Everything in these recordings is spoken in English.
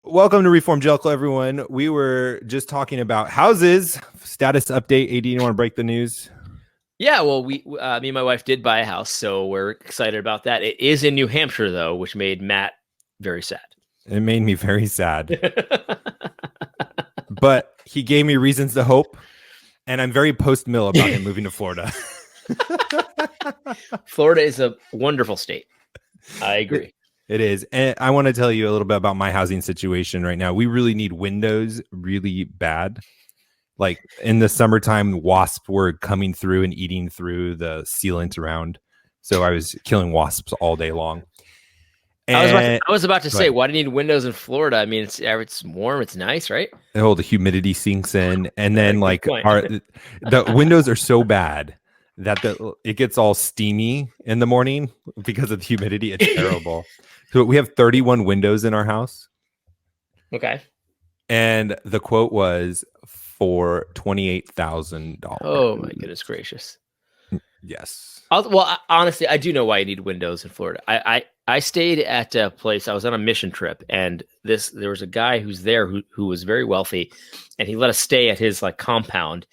Welcome to Reform Jellicle, everyone. We were just talking about houses. Status update. AD, you want to break the news? Yeah, well, me and my wife did buy a house, so we're excited about that. It is in New Hampshire, though, which made Matt very sad. It made me very sad. But he gave me reasons to hope, and I'm very post-mill about him moving to Florida. Florida is a wonderful state. I agree. It is. And I want to tell you a little bit about my housing situation right now. We really need windows really bad. Like in the summertime, wasps were coming through and eating through the sealant around. So I was killing wasps all day long. And I was about to say, why do you need windows in Florida? I mean, it's warm, it's nice, right? The humidity sinks in, and then like the windows are so bad that it gets all steamy in the morning because of the humidity. It's terrible. So we have 31 windows in our house. Okay. And the quote was for $28,000. Oh my goodness gracious. Yes. Well, honestly, I do know why you need windows in Florida. I stayed at a place. I was on a mission trip, and there was a guy who's there who was very wealthy, and he let us stay at his like compound.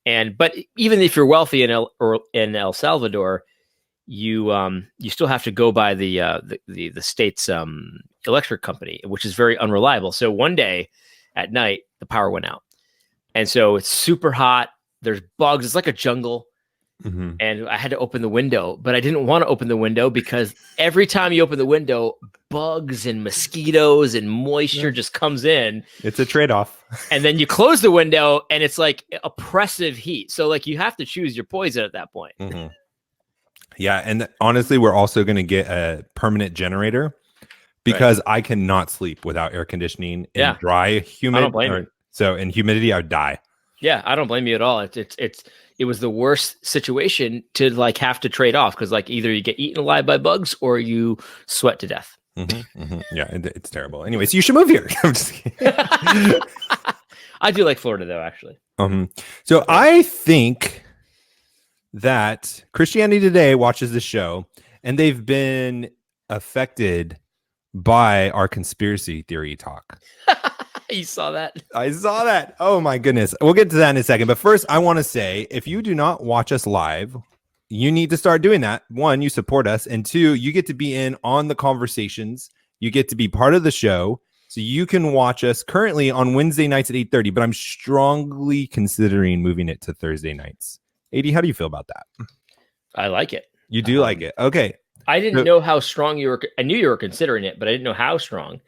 But even if you're wealthy in El Salvador, you still have to go by the state's electric company, which is very unreliable. So one day at night, the power went out, and so it's super hot. There's bugs. It's like a jungle. Mm-hmm. And I had to open the window, but I didn't want to open the window because every time you open the window, bugs and mosquitoes and moisture just comes in. It's a trade-off. And then you close the window and it's like oppressive heat. So like you have to choose your poison at that point. Mm-hmm. Yeah. And honestly, we're also going to get a permanent generator because I cannot sleep without air conditioning in dry, humid. I don't blame you. So in humidity, I would die. Yeah, I don't blame you at all. It was the worst situation to like have to trade off because like either you get eaten alive by bugs or you sweat to death. Mm-hmm, mm-hmm. Yeah, it's terrible. Anyways, you should move here. I'm just kidding. I do like Florida though, actually. So I think that Christianity Today watches the show and they've been affected by our conspiracy theory talk. You saw that? I saw that. Oh my goodness. We'll get to that in a second. But first, I want to say, if you do not watch us live, you need to start doing that. One, you support us. And two, you get to be in on the conversations. You get to be part of the show. So you can watch us currently on Wednesday nights at 8:30. But I'm strongly considering moving it to Thursday nights. AD, how do you feel about that? I like it. You do like it. Okay. I didn't know how strong you were. I knew you were considering it, but I didn't know how strong.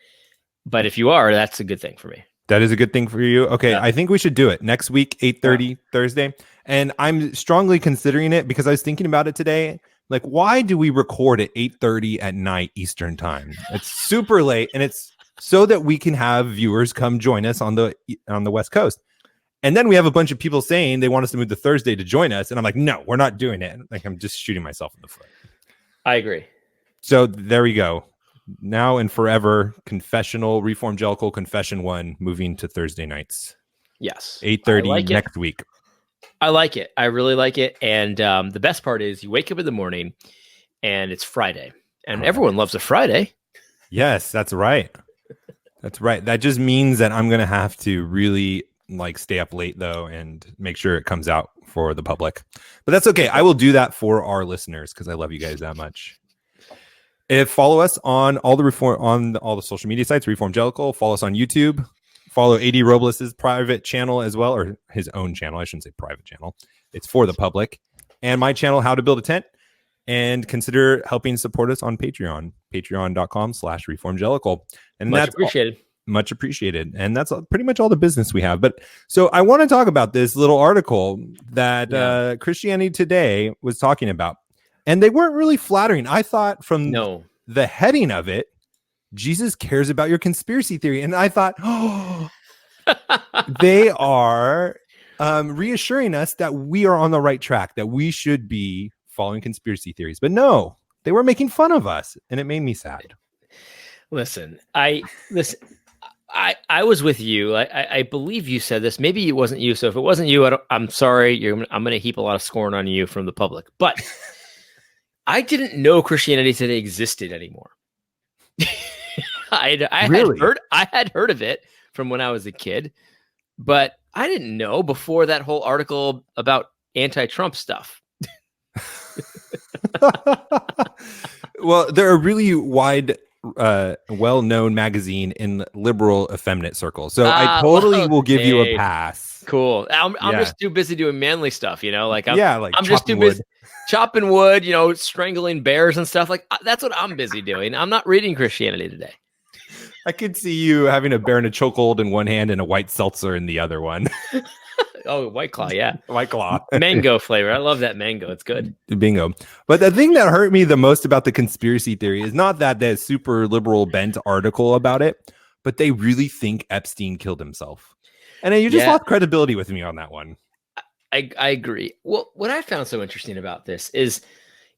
But if you are, that's a good thing for me. That is a good thing for you. Okay, yeah. I think we should do it next week, 8:30 Thursday. And I'm strongly considering it because I was thinking about it today. Like, why do we record at 8:30 at night Eastern time? It's super late, and it's so that we can have viewers come join us on the West Coast. And then we have a bunch of people saying they want us to move to Thursday to join us, and I'm like, no, we're not doing it. Like, I'm just shooting myself in the foot. I agree. So there we go. Now and forever, confessional Reform Jellicle Confession 1 moving to Thursday nights. Yes. 8:30 next week. I like it. I really like it. And the best part is you wake up in the morning and it's Friday. And everyone loves a Friday. Yes, that's right. That's right. That just means that I'm going to have to really like stay up late though and make sure it comes out for the public. But that's okay. I will do that for our listeners because I love you guys that much. Follow us on all the social media sites, Reform Jellicle. Follow us on YouTube. Follow AD Robles' private channel as well, or his own channel. I shouldn't say private channel. It's for the public. And my channel, How to Build a Tent. And consider helping support us on Patreon, patreon.com/Reform Jellicle. And much appreciated. Much appreciated. And that's pretty much all the business we have. But so I want to talk about this little article that Christianity Today was talking about. And they weren't really flattering. I thought from the heading of it, Jesus cares about your conspiracy theory. And I thought, oh, they are reassuring us that we are on the right track, that we should be following conspiracy theories. But no, they were making fun of us. And it made me sad. Listen, I was with you. I believe you said this. Maybe it wasn't you. So if it wasn't you, I'm sorry. I'm going to heap a lot of scorn on you from the public. But I didn't know Christianity Today existed anymore. Really? I had heard of it from when I was a kid, but I didn't know before that whole article about anti-Trump stuff. Well, they're a really wide, well-known magazine in liberal effeminate circles. So I totally will give you a pass. Cool. I'm Yeah. just too busy doing manly stuff, like like I'm just too busy chopping wood, strangling bears and stuff. Like that's what I'm busy doing. I'm not reading Christianity Today. I could see you having a bear in a chokehold in one hand and a white seltzer in the other one. Oh, White Claw, yeah. White Claw. Mango flavor. I love that mango. It's good. Bingo. But the thing that hurt me the most about the conspiracy theory is not that super liberal bent article about it, but they really think Epstein killed himself. And you just lost credibility with me on that one. I agree. Well, what I found so interesting about this is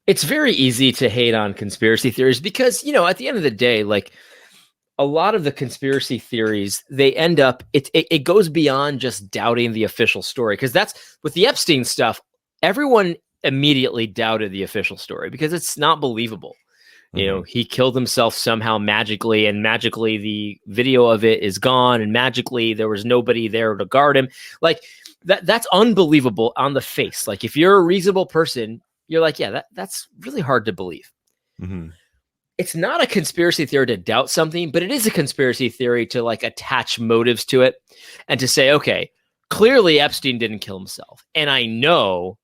it's very easy to hate on conspiracy theories because, at the end of the day, like a lot of the conspiracy theories, they end up, it goes beyond just doubting the official story. Because that's with the Epstein stuff, everyone immediately doubted the official story because it's not believable. He killed himself somehow magically, and magically the video of it is gone, and magically there was nobody there to guard him. Like that's unbelievable on the face. Like if you're a reasonable person, you're like, yeah, that's really hard to believe. Mm-hmm. It's not a conspiracy theory to doubt something, but it is a conspiracy theory to like attach motives to it and to say, okay, clearly Epstein didn't kill himself. And I know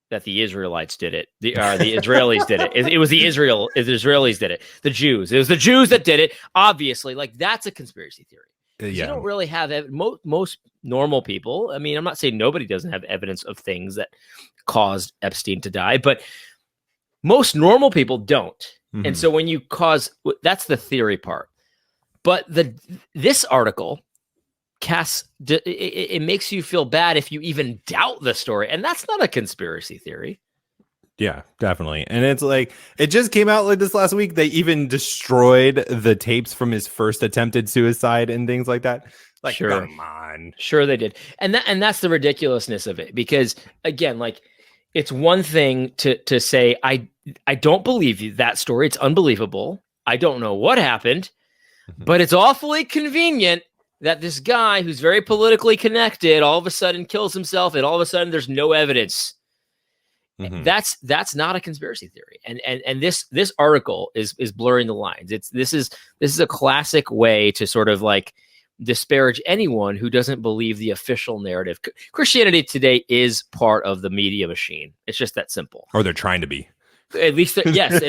that the Israelites did it. The Israelis did it. It was the Israelis did it. The Jews. It was the Jews that did it. Obviously, like that's a conspiracy theory. You don't really have most normal people. I mean, I'm not saying nobody doesn't have evidence of things that caused Epstein to die, but most normal people don't. Mm-hmm. And so when you that's the theory part. But this article it makes you feel bad if you even doubt the story. And that's not a conspiracy theory. Yeah, definitely. And it's like, it just came out like this last week. They even destroyed the tapes from his first attempted suicide and things like that. Like, sure. Come on. Sure they did. And that's the ridiculousness of it. Because again, like it's one thing to say, I don't believe you that story. It's unbelievable. I don't know what happened, but it's awfully convenient that this guy who's very politically connected all of a sudden kills himself, and all of a sudden there's no evidence. Mm-hmm. That's not a conspiracy theory. And this article is blurring the lines. This is a classic way to sort of like disparage anyone who doesn't believe the official narrative. Christianity Today is part of the media machine. It's just that simple. Or they're trying to be. At least, yes.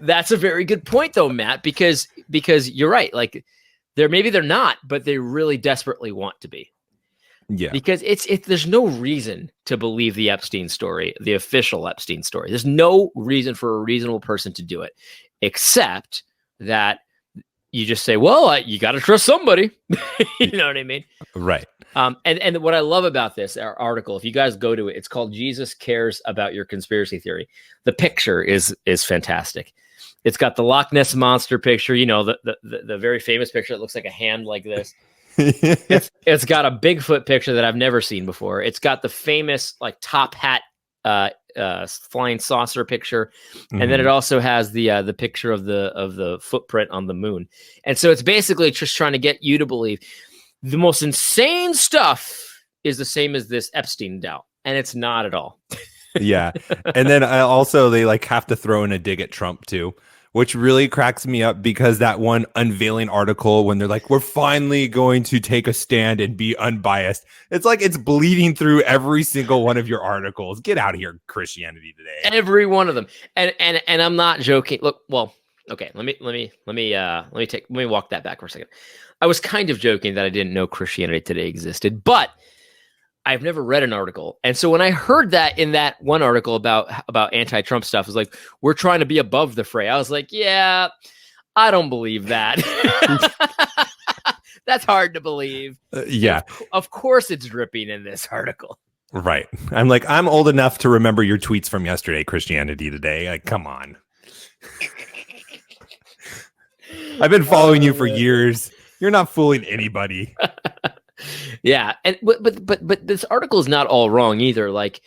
That's a very good point, though, Matt. Because you're right. Like, maybe they're not, but they really desperately want to be. Yeah. Because there's no reason to believe the Epstein story, the official Epstein story. There's no reason for a reasonable person to do it, except that you just say, well, you got to trust somebody. You know what I mean? Right. And what I love about this article, if you guys go to it, it's called Jesus Cares About Your Conspiracy Theory. The picture is fantastic. It's got the Loch Ness Monster picture, the very famous picture that looks like a hand like this. It's got a Bigfoot picture that I've never seen before. It's got the famous like top hat flying saucer picture, and then it also has the picture of the footprint on the moon. And so it's basically just trying to get you to believe the most insane stuff is the same as this Epstein doubt, and it's not at all. Yeah. And then they like have to throw in a dig at Trump too, which really cracks me up, because that one unveiling article when they're like, we're finally going to take a stand and be unbiased. It's like it's bleeding through every single one of your articles. Get out of here, Christianity Today. Every one of them. And I'm not joking. Look, well, okay, let me walk that back for a second. I was kind of joking that I didn't know Christianity Today existed, but I've never read an article. And so when I heard that in that one article about anti-Trump stuff, it was like, we're trying to be above the fray. I was like, yeah, I don't believe that. That's hard to believe. Yeah. Of course it's dripping in this article. Right. I'm like, I'm old enough to remember your tweets from yesterday, Christianity Today. Like, come on. I've been following you for years. You're not fooling anybody. Yeah, and but this article is not all wrong either. Like,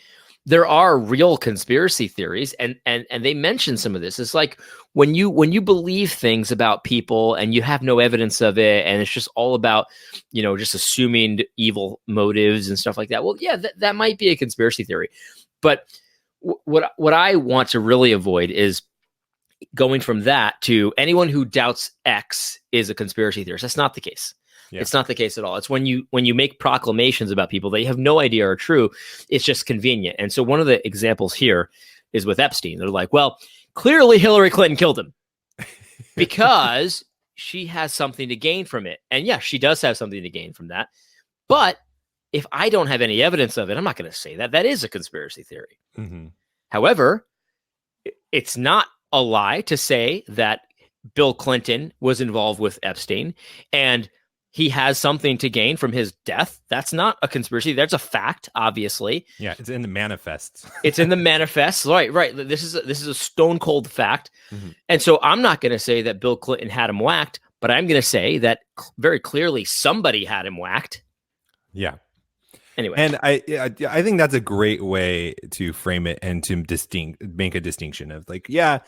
there are real conspiracy theories, and they mention some of this. It's like when you believe things about people and you have no evidence of it, and it's just all about, just assuming evil motives and stuff like that. Well, yeah, that might be a conspiracy theory. But what I want to really avoid is going from that to anyone who doubts X is a conspiracy theorist. That's not the case. Yeah. It's not the case at all. It's when you make proclamations about people that you have no idea are true. It's just convenient. And so one of the examples here is with Epstein. They're like, well, clearly Hillary Clinton killed him because she has something to gain from it. And yeah, she does have something to gain from that. But if I don't have any evidence of it, I'm not going to say that. That is a conspiracy theory. Mm-hmm. However, it's not a lie to say that Bill Clinton was involved with Epstein and he has something to gain from his death. That's not a conspiracy. That's a fact, obviously. Yeah, it's in the manifests. It's in the manifests. Right. This is a stone cold fact. Mm-hmm. And so I'm not going to say that Bill Clinton had him whacked, but I'm going to say that very clearly somebody had him whacked. Yeah. Anyway. And I think that's a great way to frame it and to make a distinction of like, yeah,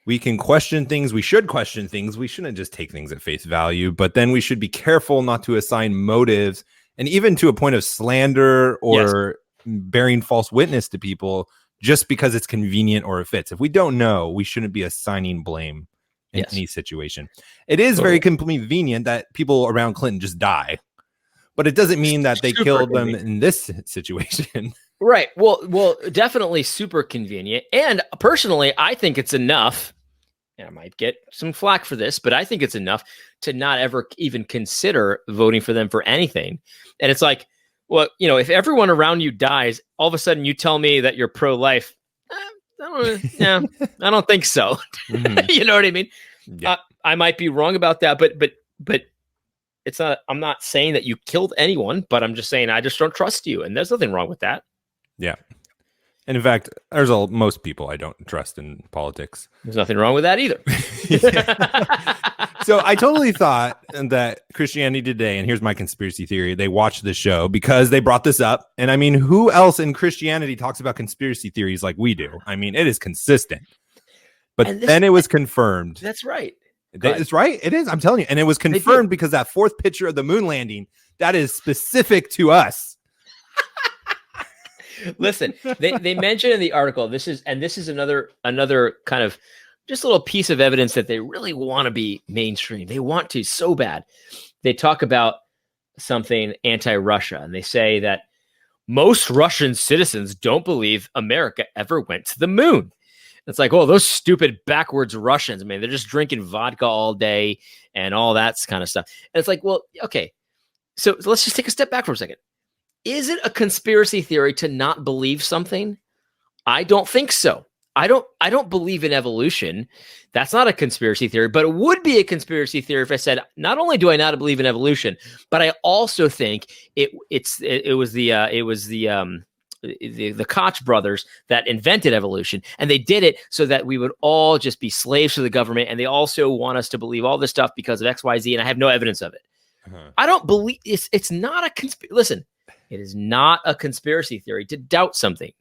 we can question things. We should question things. We shouldn't just take things at face value, but then we should be careful not to assign motives and even to a point of slander or bearing false witness to people just because it's convenient or it fits. If we don't know, we shouldn't be assigning blame in any situation. It is very convenient that people around Clinton just die, but it doesn't mean that they killed them in this situation. Right. Well, definitely super convenient. And personally, I think it's enough, and I might get some flack for this, but I think it's enough to not ever even consider voting for them for anything. And it's like, well, if everyone around you dies, all of a sudden you tell me that you're pro-life. I don't think so. Mm-hmm. You know what I mean? Yeah. I might be wrong about that, but it's not. I'm not saying that you killed anyone, but I'm just saying I just don't trust you, and there's nothing wrong with that. Yeah. And in fact, there's most people I don't trust in politics. There's nothing wrong with that either. So I totally thought that Christianity Today, and here's my conspiracy theory, they watched the show because they brought this up. And I mean, who else in Christianity talks about conspiracy theories like we do? I mean, it is consistent. But then it was confirmed. That's right. It's right. It is. I'm telling you. And it was confirmed because that fourth picture of the moon landing, that is specific to us. Listen, they mentioned in the article, this is another kind of just a little piece of evidence that they really want to be mainstream. They want to so bad. They talk about something anti-Russia, and they say that most Russian citizens don't believe America ever went to the moon. It's like, oh, those stupid backwards Russians. I mean, they're just drinking vodka all day and all that kind of stuff. And it's like, well, okay, so let's just take a step back for a second. Is it a conspiracy theory to not believe something? I don't think so. I don't believe in evolution. That's not a conspiracy theory, but it would be a conspiracy theory if I said, not only do I not believe in evolution, but I also think it was the Koch brothers that invented evolution, and they did it so that we would all just be slaves to the government, and they also want us to believe all this stuff because of XYZ, and I have no evidence of it. Uh-huh. I don't believe it's not a conspiracy. Listen, it is not a conspiracy theory to doubt something.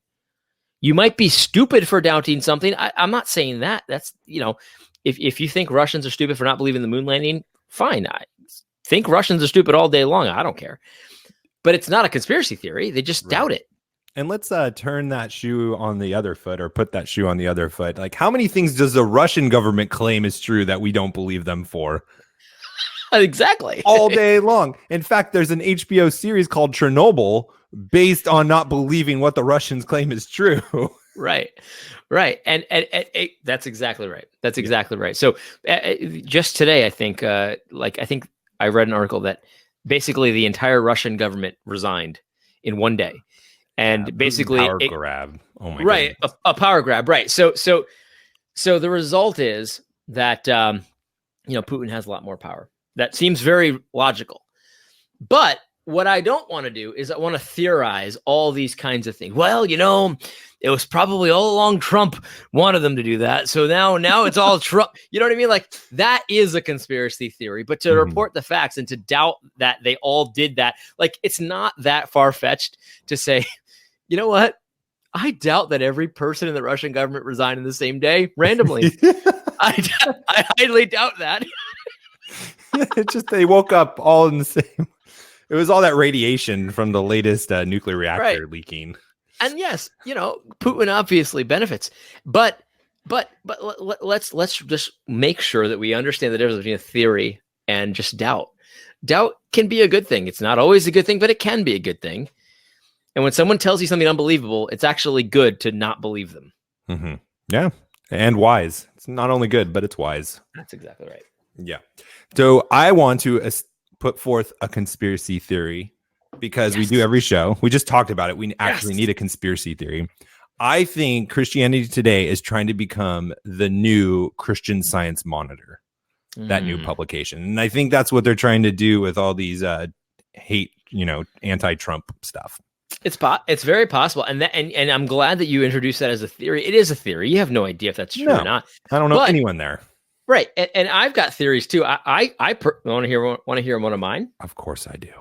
You might be stupid for doubting something. I'm not saying that. That's, if you think Russians are stupid for not believing the moon landing, fine. I think Russians are stupid all day long. I don't care. But it's not a conspiracy theory. They just doubt it. And let's turn that shoe on the other foot, or put that shoe on the other foot. Like, how many things does the Russian government claim is true that we don't believe them for? Exactly. All day long. In fact, there's an HBO series called Chernobyl based on not believing what the Russians claim is true. Right. And that's exactly right. That's exactly right. So just today, I think I read an article that basically the entire Russian government resigned in one day. And basically power grab. Oh my right. A power grab. Right. So the result is that, Putin has a lot more power. That seems very logical. But what I don't want to do is I want to theorize all these kinds of things. Well, it was probably all along Trump wanted them to do that. So now it's all Trump. You know what I mean? Like, that is a conspiracy theory. But to report the facts and to doubt that they all did that, like, it's not that far-fetched to say, you know what? I doubt that every person in the Russian government resigned in the same day randomly. I highly doubt that. It's just they woke up all in the same. It was all that radiation from the latest nuclear reactor leaking. And yes, Putin obviously benefits, but let's just make sure that we understand the difference between a theory and just doubt. Doubt can be a good thing. It's not always a good thing, but it can be a good thing. And when someone tells you something unbelievable, it's actually good to not believe them. Mm-hmm. Yeah. And wise. It's not only good, but it's wise. That's exactly right. Yeah. So I want to put forth a conspiracy theory because we do every show. We just talked about it. We actually need a conspiracy theory. I think Christianity Today is trying to become the new Christian Science Monitor, that new publication. And I think that's what they're trying to do with all these hate, anti-Trump stuff. It's very possible, and I'm glad that you introduced that as a theory. It is a theory. You have no idea if that's true or not. I don't know anyone there. Right, and I've got theories too. I want to hear one of mine. Of course, I do.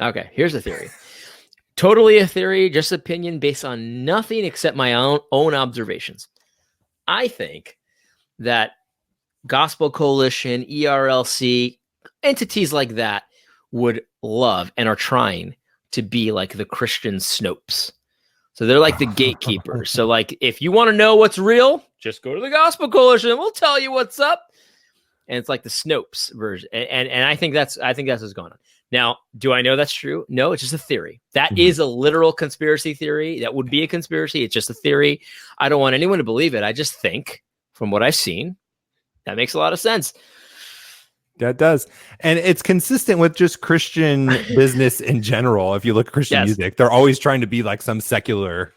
Okay, here's a theory. Totally a theory, just opinion based on nothing except my own observations. I think that Gospel Coalition, ERLC, entities like that would love and are trying to be like the Christian Snopes. So they're like the gatekeepers. So like, if you want to know what's real, just go to the Gospel Coalition and we'll tell you what's up. And it's like the Snopes version. And I think that's what's going on. Now, do I know that's true? No, it's just a theory. That is a literal conspiracy theory. That would be a conspiracy. It's just a theory. I don't want anyone to believe it. I just think from what I've seen, that makes a lot of sense. That does. And it's consistent with just Christian business in general. If you look at Christian music, they're always trying to be like some secular,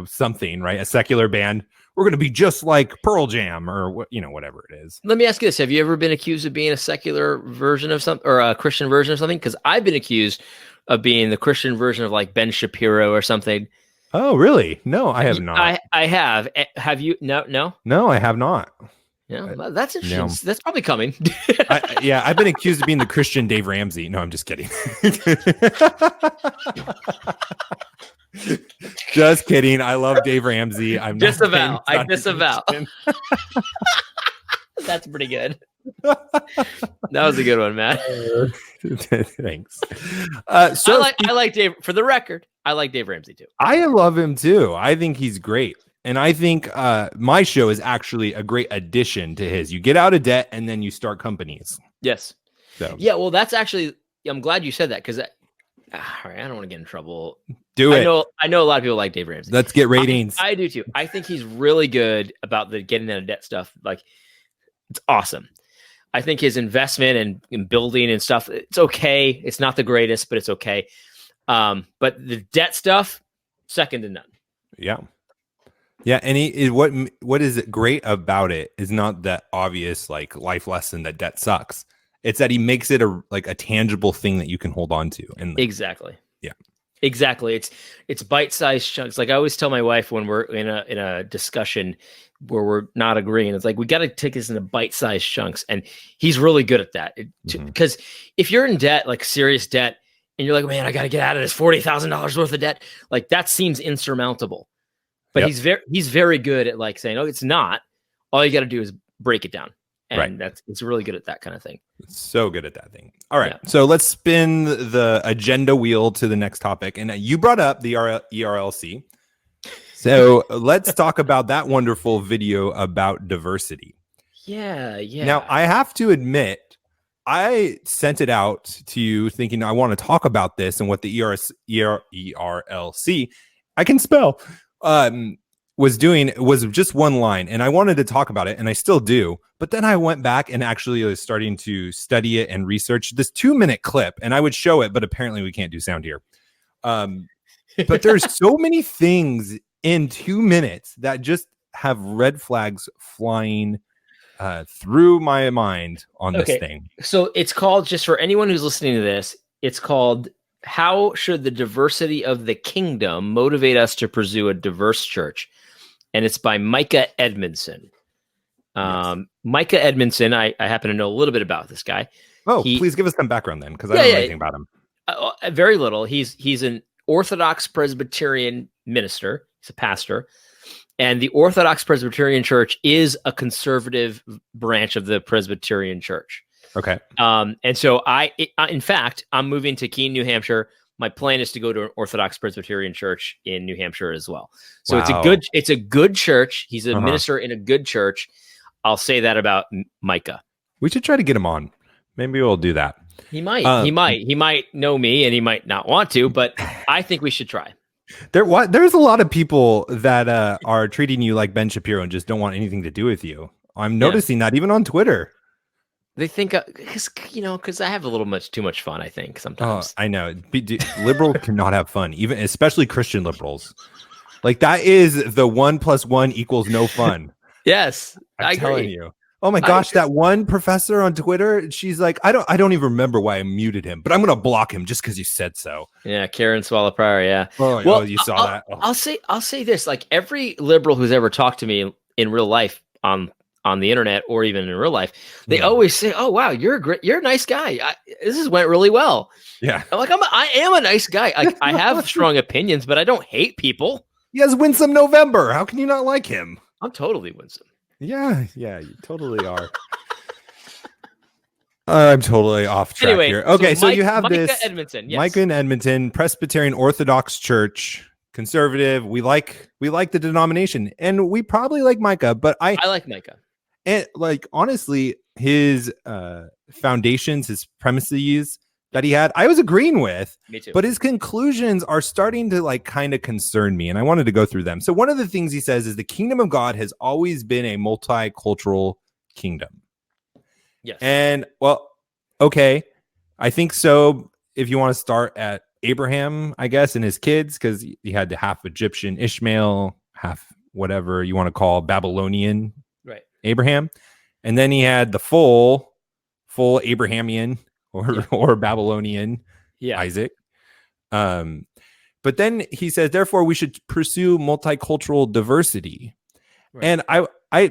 something, right? A secular band. We're going to be just like Pearl Jam or whatever it is. Let me ask you this. Have you ever been accused of being a secular version of something or a Christian version of something? Because I've been accused of being the Christian version of like Ben Shapiro or something. Oh, really? No, I have not. I have. Have you? No, I have not. Yeah, well, that's interesting. No. That's probably coming. I've been accused of being the Christian Dave Ramsey. No, I'm just kidding. Just kidding. I love Dave Ramsey. I disavow. That's pretty good. That was a good one, Matt. Thanks. So I like Dave. For the record, I like Dave Ramsey too. I love him too. I think he's great. And I think my show is actually a great addition to his. You get out of debt and then you start companies. Yes. So yeah, well, that's actually, I'm glad you said that because all right, I don't want to get in trouble. Do it. I know a lot of people like Dave Ramsey. Let's get ratings. I do too. I think he's really good about the getting out of debt stuff. Like, it's awesome. I think his investment and building and stuff, it's okay. It's not the greatest, but it's okay. But the debt stuff, second to none. Yeah. Yeah, and what is it great about it is not that obvious like life lesson that debt sucks. It's that he makes it a tangible thing that you can hold on to. And exactly. Yeah. Exactly. It's bite-sized chunks. Like I always tell my wife when we're in a discussion where we're not agreeing, it's like we got to take this into bite-sized chunks, and he's really good at that. Because if you're in debt, like serious debt, and you're like, man, I got to get out of this $40,000 worth of debt, like that seems insurmountable. But he's very good at like saying, oh, it's not. All you got to do is break it down. And it's really good at that kind of thing. It's so good at that thing. All right. Yeah. So let's spin the agenda wheel to the next topic. And you brought up the ERLC. So let's talk about that wonderful video about diversity. Yeah. Now, I have to admit, I sent it out to you thinking I want to talk about this and what the ERLC, I can spell, was doing was just one line, and I wanted to talk about it, and I still do. But then I went back and actually was starting to study it and research this 2-minute clip, and I would show it, but apparently we can't do sound here. But there's so many things in 2 minutes that just have red flags flying through my mind on this thing. So it's called, just for anyone who's listening to this, it's called How Should the Diversity of the Kingdom Motivate Us to Pursue a Diverse Church? And it's by Micah Edmondson. Micah Edmondson, I happen to know a little bit about this guy. Oh, please give us some background then, because I don't know anything about him. Very little. He's an Orthodox Presbyterian minister. He's a pastor. And the Orthodox Presbyterian Church is a conservative branch of the Presbyterian Church. Okay. And so in fact, I'm moving to Keene, New Hampshire. My plan is to go to an Orthodox Presbyterian church in New Hampshire as well. So it's a good church. He's a minister in a good church. I'll say that about Micah. We should try to get him on. Maybe we'll do that. He might know me and he might not want to, but I think we should try. There's a lot of people that are treating you like Ben Shapiro and just don't want anything to do with you. I'm noticing that even on Twitter. They think, because I have a little too much fun, I think, sometimes. I know. Liberal cannot have fun, especially Christian liberals. Like, that is the 1 + 1 = no fun. Yes, I'm telling you. Oh my gosh, that one professor on Twitter, she's like, I don't even remember why I muted him, but I'm going to block him just because you said so. Yeah, Karen Swallow Pryor, yeah. Well, you saw that. Oh. I'll say this, like every liberal who's ever talked to me in real life on the internet or even in real life, they always say, "Oh wow, you're a nice guy. This went really well." Yeah, I'm like, I am a nice guy. I have strong opinions, but I don't hate people. He has Winsome November. How can you not like him? I'm totally winsome. Yeah, you totally are. I'm totally off track here. Okay, so you have Micah this Edmonton, yes. Micah in Edmonton, Presbyterian Orthodox Church, conservative. We like the denomination, and we probably like Micah, but I like Micah. And like honestly, his foundations, his premises that he had, I was agreeing with. Me too. But his conclusions are starting to like kind of concern me, and I wanted to go through them. So one of the things he says is the kingdom of God has always been a multicultural kingdom. Yes. And well, okay, I think so. If you want to start at Abraham, I guess, and his kids, because he had the half Egyptian Ishmael, half whatever you want to call Babylonian. Abraham, and then he had the full Abrahamian or Babylonian Isaac. But then he says, therefore, we should pursue multicultural diversity. Right. And I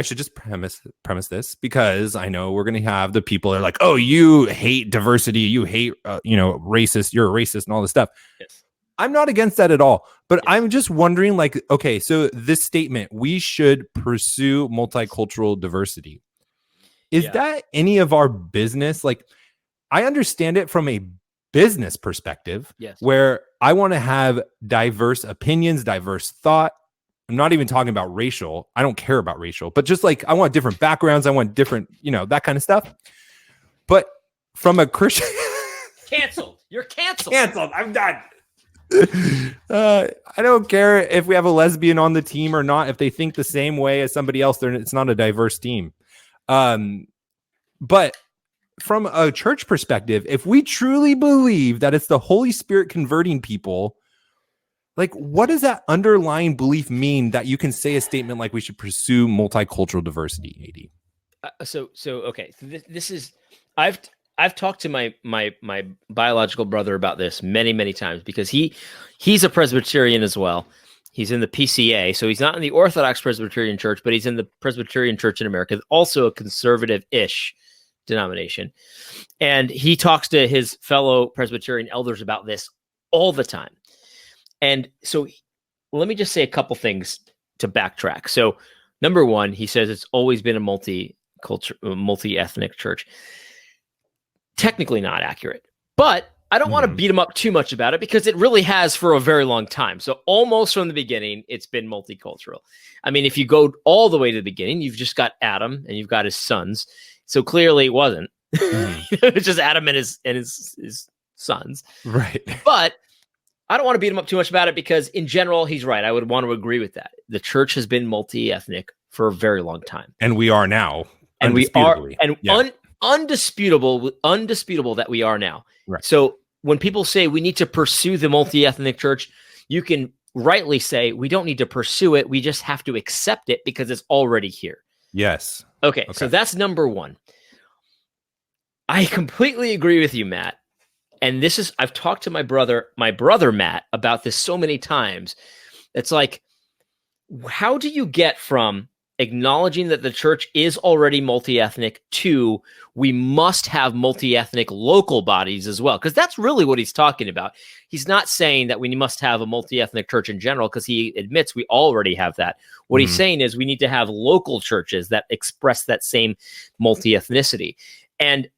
should just premise this because I know we're going to have the people that are like, oh, you hate diversity, you hate racist, you're a racist, and all this stuff. Yes. I'm not against that at all, but I'm just wondering, like, okay, so this statement, we should pursue multicultural diversity. Is that any of our business? Like, I understand it from a business perspective, where I want to have diverse opinions, diverse thought. I'm not even talking about racial. I don't care about racial, but just like, I want different backgrounds. I want different, that kind of stuff. But from a Christian... Canceled. You're canceled. Canceled. I'm done. I don't care if we have a lesbian on the team or not. If they think the same way as somebody else, it's not a diverse team. But from a church perspective, if we truly believe that it's the Holy Spirit converting people, like, what does that underlying belief mean that you can say a statement like we should pursue multicultural diversity, AD? Okay. This is, I've talked to my biological brother about this many, many times because he's a Presbyterian as well. He's in the PCA, so he's not in the Orthodox Presbyterian Church, but he's in the Presbyterian Church in America, also a conservative-ish denomination. And he talks to his fellow Presbyterian elders about this all the time. And so let me just say a couple things to backtrack. So number one, he says it's always been a multi-ethnic church. Technically not accurate, but I don't want to beat him up too much about it because it really has for a very long time. So almost from the beginning, it's been multicultural. I mean, if you go all the way to the beginning, you've just got Adam and you've got his sons. So clearly it wasn't. It's just Adam and his sons. Right. But I don't want to beat him up too much about it because in general, he's right. I would want to agree with that. The church has been multi-ethnic for a very long time. And we are now. And we are. And undisputable that we are now. Right. So when people say we need to pursue the multi-ethnic church, you can rightly say we don't need to pursue it. We just have to accept it because it's already here. Yes. Okay. So that's number one. I completely agree with you, Matt. And I've talked to my brother Matt about this so many times. It's like, how do you get from acknowledging that the church is already multi-ethnic to we must have multi-ethnic local bodies as well, because that's really what he's talking about. He's not saying that we must have a multi-ethnic church in general, because he admits we already have that. What he's saying is we need to have local churches that express that same multi-ethnicity. And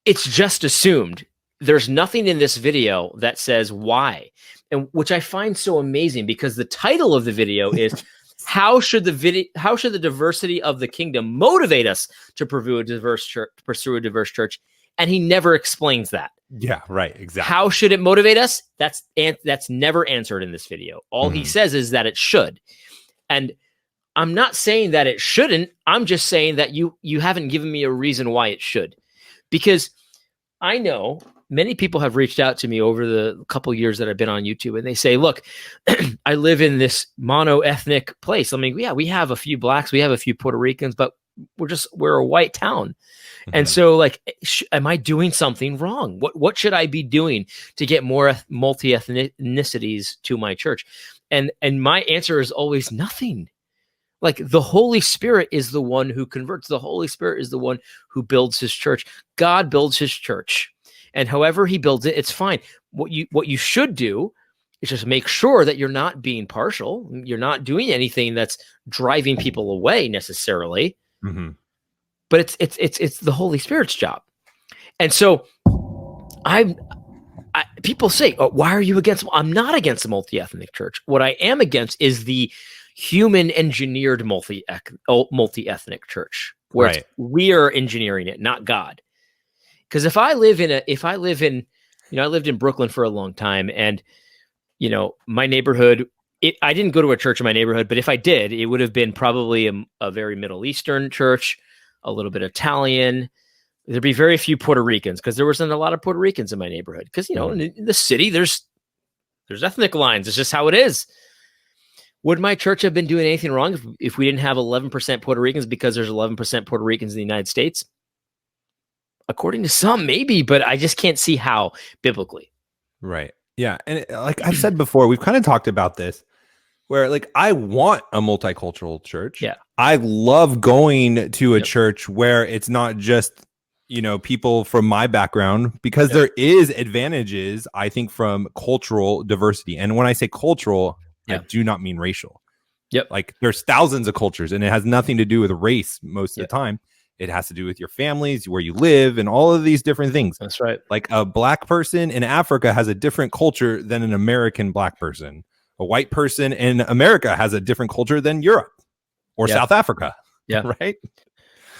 it's just assumed. There's nothing in this video that says why, and which I find so amazing, because the title of the video is how should the diversity of the kingdom motivate us to pursue a diverse church? And he never explains that. Yeah, right. Exactly. How should it motivate us? That's never answered in this video. All he says is that it should. And I'm not saying that it shouldn't. I'm just saying that you haven't given me a reason why it should. Because I know many people have reached out to me over the couple of years that I've been on YouTube, and they say, look, I live in this mono-ethnic place. I mean, yeah, we have a few blacks, we have a few Puerto Ricans, but we're a white town. And so, like, am I doing something wrong? What should I be doing to get more multi-ethnicities to my church? And my answer is always nothing. Like, the Holy Spirit is the one who converts. The Holy Spirit is the one who builds his church. God builds his church. And however he builds it, it's fine. What you should do is just make sure that you're not being partial. You're not doing anything that's driving people away necessarily. But it's the Holy Spirit's job. And so people say, oh, why are you against? I'm not against the multi-ethnic church. What I am against is the human engineered multi-ethnic church, where we are engineering it, not God. Because I lived in Brooklyn for a long time, and my neighborhood, I didn't go to a church in my neighborhood, but if I did, it would have been probably a very Middle Eastern church, a little bit Italian. There'd be very few Puerto Ricans, because there wasn't a lot of Puerto Ricans in my neighborhood. Because in the city, there's ethnic lines. It's just how it is. Would my church have been doing anything wrong if we didn't have 11% Puerto Ricans, because there's 11% Puerto Ricans in the United States? According to some, maybe, but I just can't see how biblically. Right. Yeah. And like I've said before, we've kind of talked about this, where like I want a multicultural church. Yeah. I love going to a church where it's not just, people from my background, because there is advantages, I think, from cultural diversity. And when I say cultural, I do not mean racial. Yep. Like, there's thousands of cultures, and it has nothing to do with race most of the time. It has to do with your families, where you live, and all of these different things. That's right. Like, a black person in Africa has a different culture than an American black person. A white person in America has a different culture than Europe or South Africa. Yeah. Right.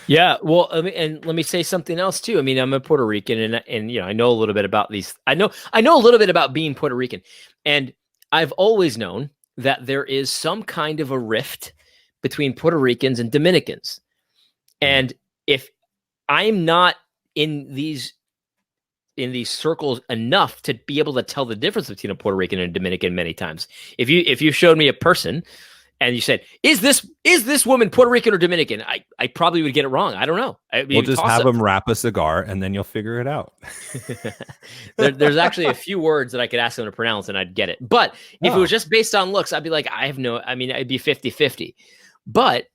Yeah. Well, and let me say something else too. I mean, I'm a Puerto Rican, and I know a little bit about these. I know a little bit about being Puerto Rican, and I've always known that there is some kind of a rift between Puerto Ricans and Dominicans. And if I'm not in these circles enough to be able to tell the difference between a Puerto Rican and a Dominican many times, if you showed me a person and you said, is this woman Puerto Rican or Dominican? I probably would get it wrong. I don't know. We'll just have them wrap a cigar, and then you'll figure it out. There's actually a few words that I could ask them to pronounce, and I'd get it. But if it was just based on looks, I'd be like, it'd be 50-50. But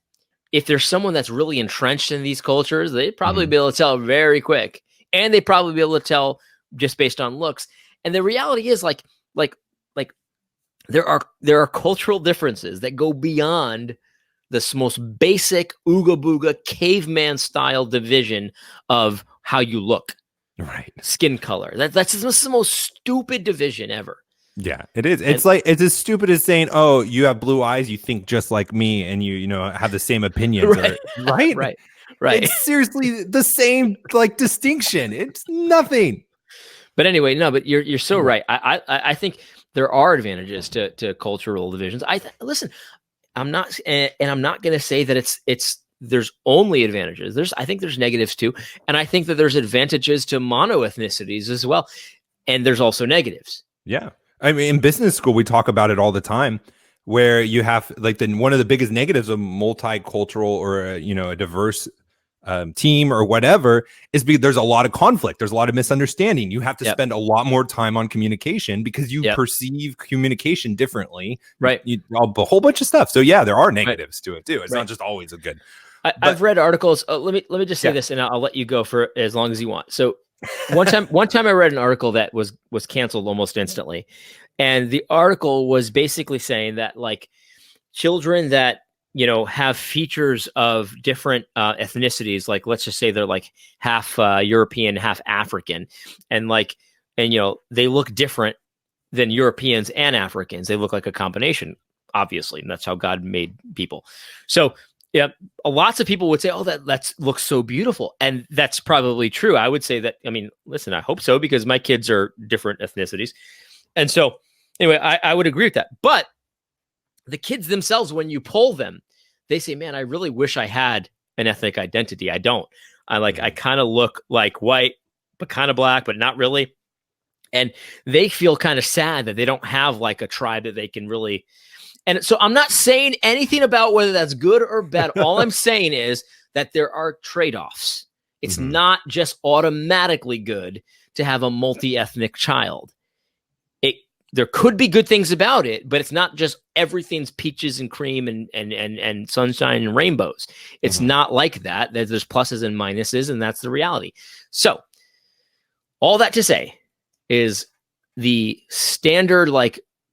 if there's someone that's really entrenched in these cultures, they'd probably be able to tell very quick. And they'd probably be able to tell just based on looks. And the reality is, like there are cultural differences that go beyond this most basic ooga booga caveman style division of how you look, right? Skin color. That's the most stupid division ever. Yeah, it is. It's as stupid as saying, "Oh, you have blue eyes, you think just like me, and you have the same opinions." Right. Right. It's seriously the same distinction. It's nothing. But anyway, no. But you're so right. I think there are advantages to cultural divisions. Listen. I'm not going to say that there's only advantages. I think there's negatives too, and I think that there's advantages to mono-ethnicities as well, and there's also negatives. Yeah. I mean, in business school, we talk about it all the time, where you have one of the biggest negatives of multicultural or a diverse team or whatever, is because there's a lot of conflict. There's a lot of misunderstanding. You have to spend a lot more time on communication because you perceive communication differently. Right. A whole bunch of stuff. So yeah, there are negatives to it too. It's not just always a good. I've read articles. Let me just say this, and I'll let you go for as long as you want. So one time I read an article that was canceled almost instantly, and the article was basically saying that like children that have features of different ethnicities, like let's just say they're like half European, half African, and they look different than Europeans and Africans. They look like a combination, obviously, and that's how God made people. So yeah, lots of people would say, "Oh, that looks so beautiful," and that's probably true. I would say that. I mean, listen, I hope so because my kids are different ethnicities, and so anyway, I would agree with that. But the kids themselves, when you poll them, they say, "Man, I really wish I had an ethnic identity. I don't. I kind of look like white, but kind of black, but not really." And they feel kind of sad that they don't have like a tribe that they can really. And so I'm not saying anything about whether that's good or bad. All I'm saying is that there are trade-offs. It's not just automatically good to have a multi-ethnic child. There could be good things about it, but it's not just everything's peaches and cream and sunshine and rainbows. It's not like that. There's pluses and minuses, and that's the reality. So all that to say is the standard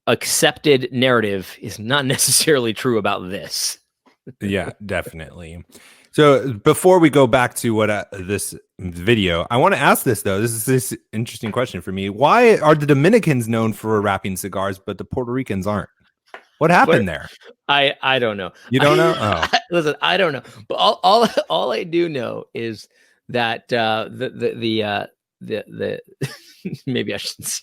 accepted narrative is not necessarily true about this. Yeah, definitely. So before we go back to what this video, I want to ask this though. This is this interesting question for me. Why are the Dominicans known for wrapping cigars, but the Puerto Ricans aren't? What happened there? I don't know. You don't know? Oh. Listen, I don't know. But all I do know is that the maybe I shouldn't say.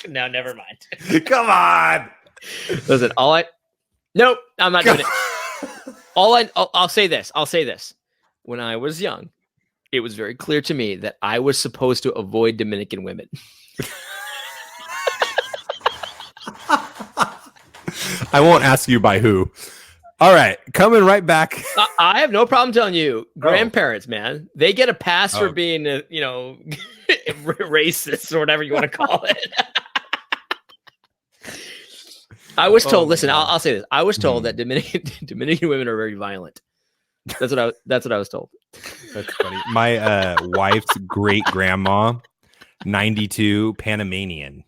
No, never mind. Come on. Listen, nope, I'm not doing it. I'll say this. When I was young, it was very clear to me that I was supposed to avoid Dominican women. I won't ask you by who. All right, coming right back. I have no problem telling you, grandparents, man, they get a pass for being, racist or whatever you want to call it. I was told. Listen, I'll say this. I was told that Dominican women are very violent. That's what I was told. That's funny. My wife's great grandma, 92, Panamanian,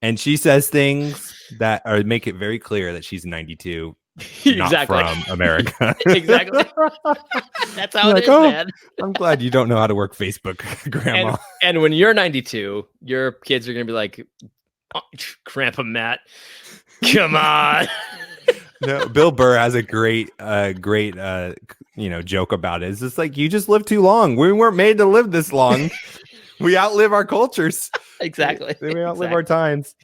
and she says things that make it very clear that she's 92. Not from America. Exactly. That's how it is, man. I'm glad you don't know how to work Facebook, Grandma. And when you're 92, your kids are going to be like, oh, Grandpa Matt, come on. No, Bill Burr has a great joke about it. It's just like, you just lived too long. We weren't made to live this long. We outlive our cultures. Exactly. We outlive our times.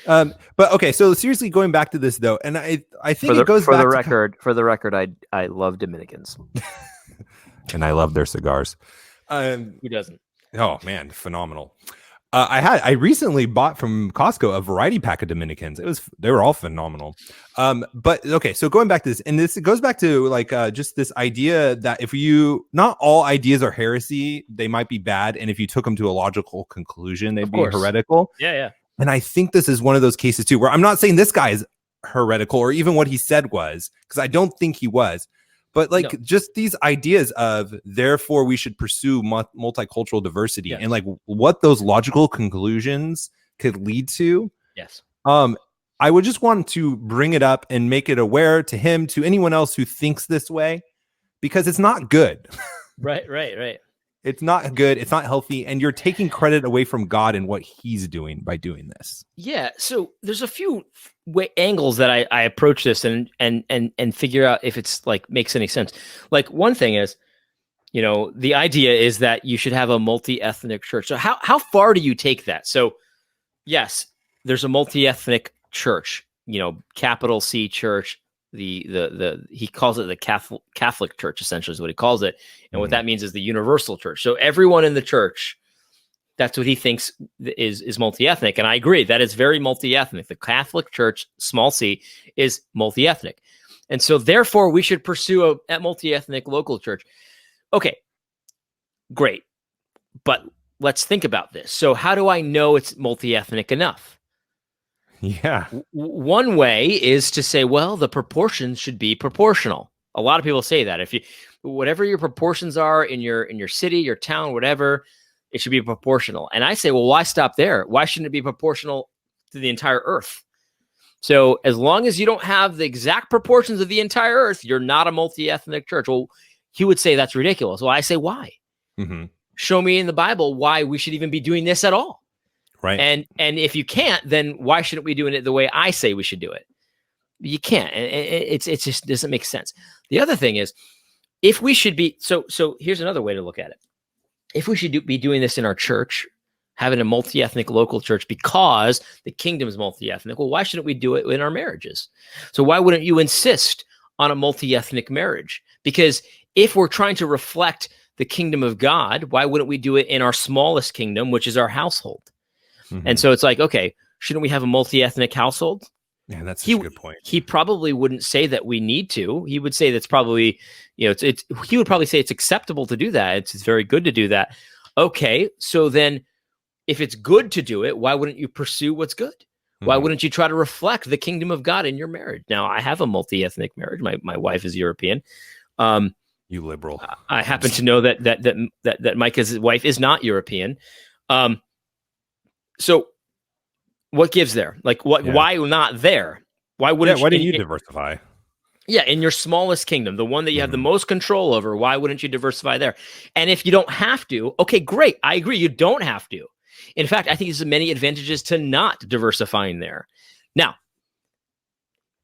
But okay, so seriously, going back to this though, and I think it goes for back the record, I love Dominicans, and I love their cigars. Who doesn't? Oh man, phenomenal! I recently bought from Costco a variety pack of Dominicans. They were all phenomenal. But okay, so going back to this, and it goes back to just this idea that not all ideas are heresy, they might be bad, and if you took them to a logical conclusion, they'd be heretical. Yeah. And I think this is one of those cases too, where I'm not saying this guy is heretical or even what he said was, because I don't think he was, but just these ideas of therefore we should pursue multicultural diversity and what those logical conclusions could lead to. Yes. I would just want to bring it up and make it aware to him, to anyone else who thinks this way, because it's not good. Right. It's not good. It's not healthy. And you're taking credit away from God and what he's doing by doing this. Yeah. So there's a few angles that I approach this and figure out if it's makes any sense. Like one thing is, the idea is that you should have a multi-ethnic church. So how far do you take that? So yes, there's a multi-ethnic church, capital C church. He calls it the Catholic Church, essentially is what he calls it. And what that means is the universal church. So everyone in the church, that's what he thinks is multi-ethnic. And I agree, that is very multi-ethnic. The Catholic Church, small c, is multi-ethnic. And so therefore we should pursue a multi-ethnic local church. Okay, great. But let's think about this. So how do I know it's multi-ethnic enough? Yeah. One way is to say, well, the proportions should be proportional. A lot of people say that if you, whatever your proportions are in your city, your town, whatever, it should be proportional. And I say, well, why stop there? Why shouldn't it be proportional to the entire earth? So as long as you don't have the exact proportions of the entire earth, you're not a multi-ethnic church. Well, he would say that's ridiculous. Well, I say, why? Mm-hmm. Show me in the Bible why we should even be doing this at all. Right. And if you can't, then why shouldn't we doing it the way I say we should do it? You can't. It just doesn't make sense. The other thing is, if we should be, so here's another way to look at it. If we should be doing this in our church, having a multi-ethnic local church because the kingdom is multi-ethnic, well, why shouldn't we do it in our marriages? So why wouldn't you insist on a multi-ethnic marriage? Because if we're trying to reflect the kingdom of God, why wouldn't we do it in our smallest kingdom, which is our household? Mm-hmm. And so it's like, okay, shouldn't we have a multi-ethnic household? Yeah, that's a good point. He probably wouldn't say that we need to. He would say that's probably, he would probably say it's acceptable to do that. It's very good to do that. Okay, so then if it's good to do it, why wouldn't you pursue what's good? Mm-hmm. Why wouldn't you try to reflect the kingdom of God in your marriage? Now, I have a multi-ethnic marriage. My wife is European. You liberal. I happen to know that Micah's wife is not European. So what gives there? Like what? Yeah. Why not there? Why wouldn't? Why didn't you diversify? Yeah, in your smallest kingdom, the one that you have the most control over, why wouldn't you diversify there? And if you don't have to, okay, great. I agree. You don't have to. In fact, I think there's many advantages to not diversifying there. Now,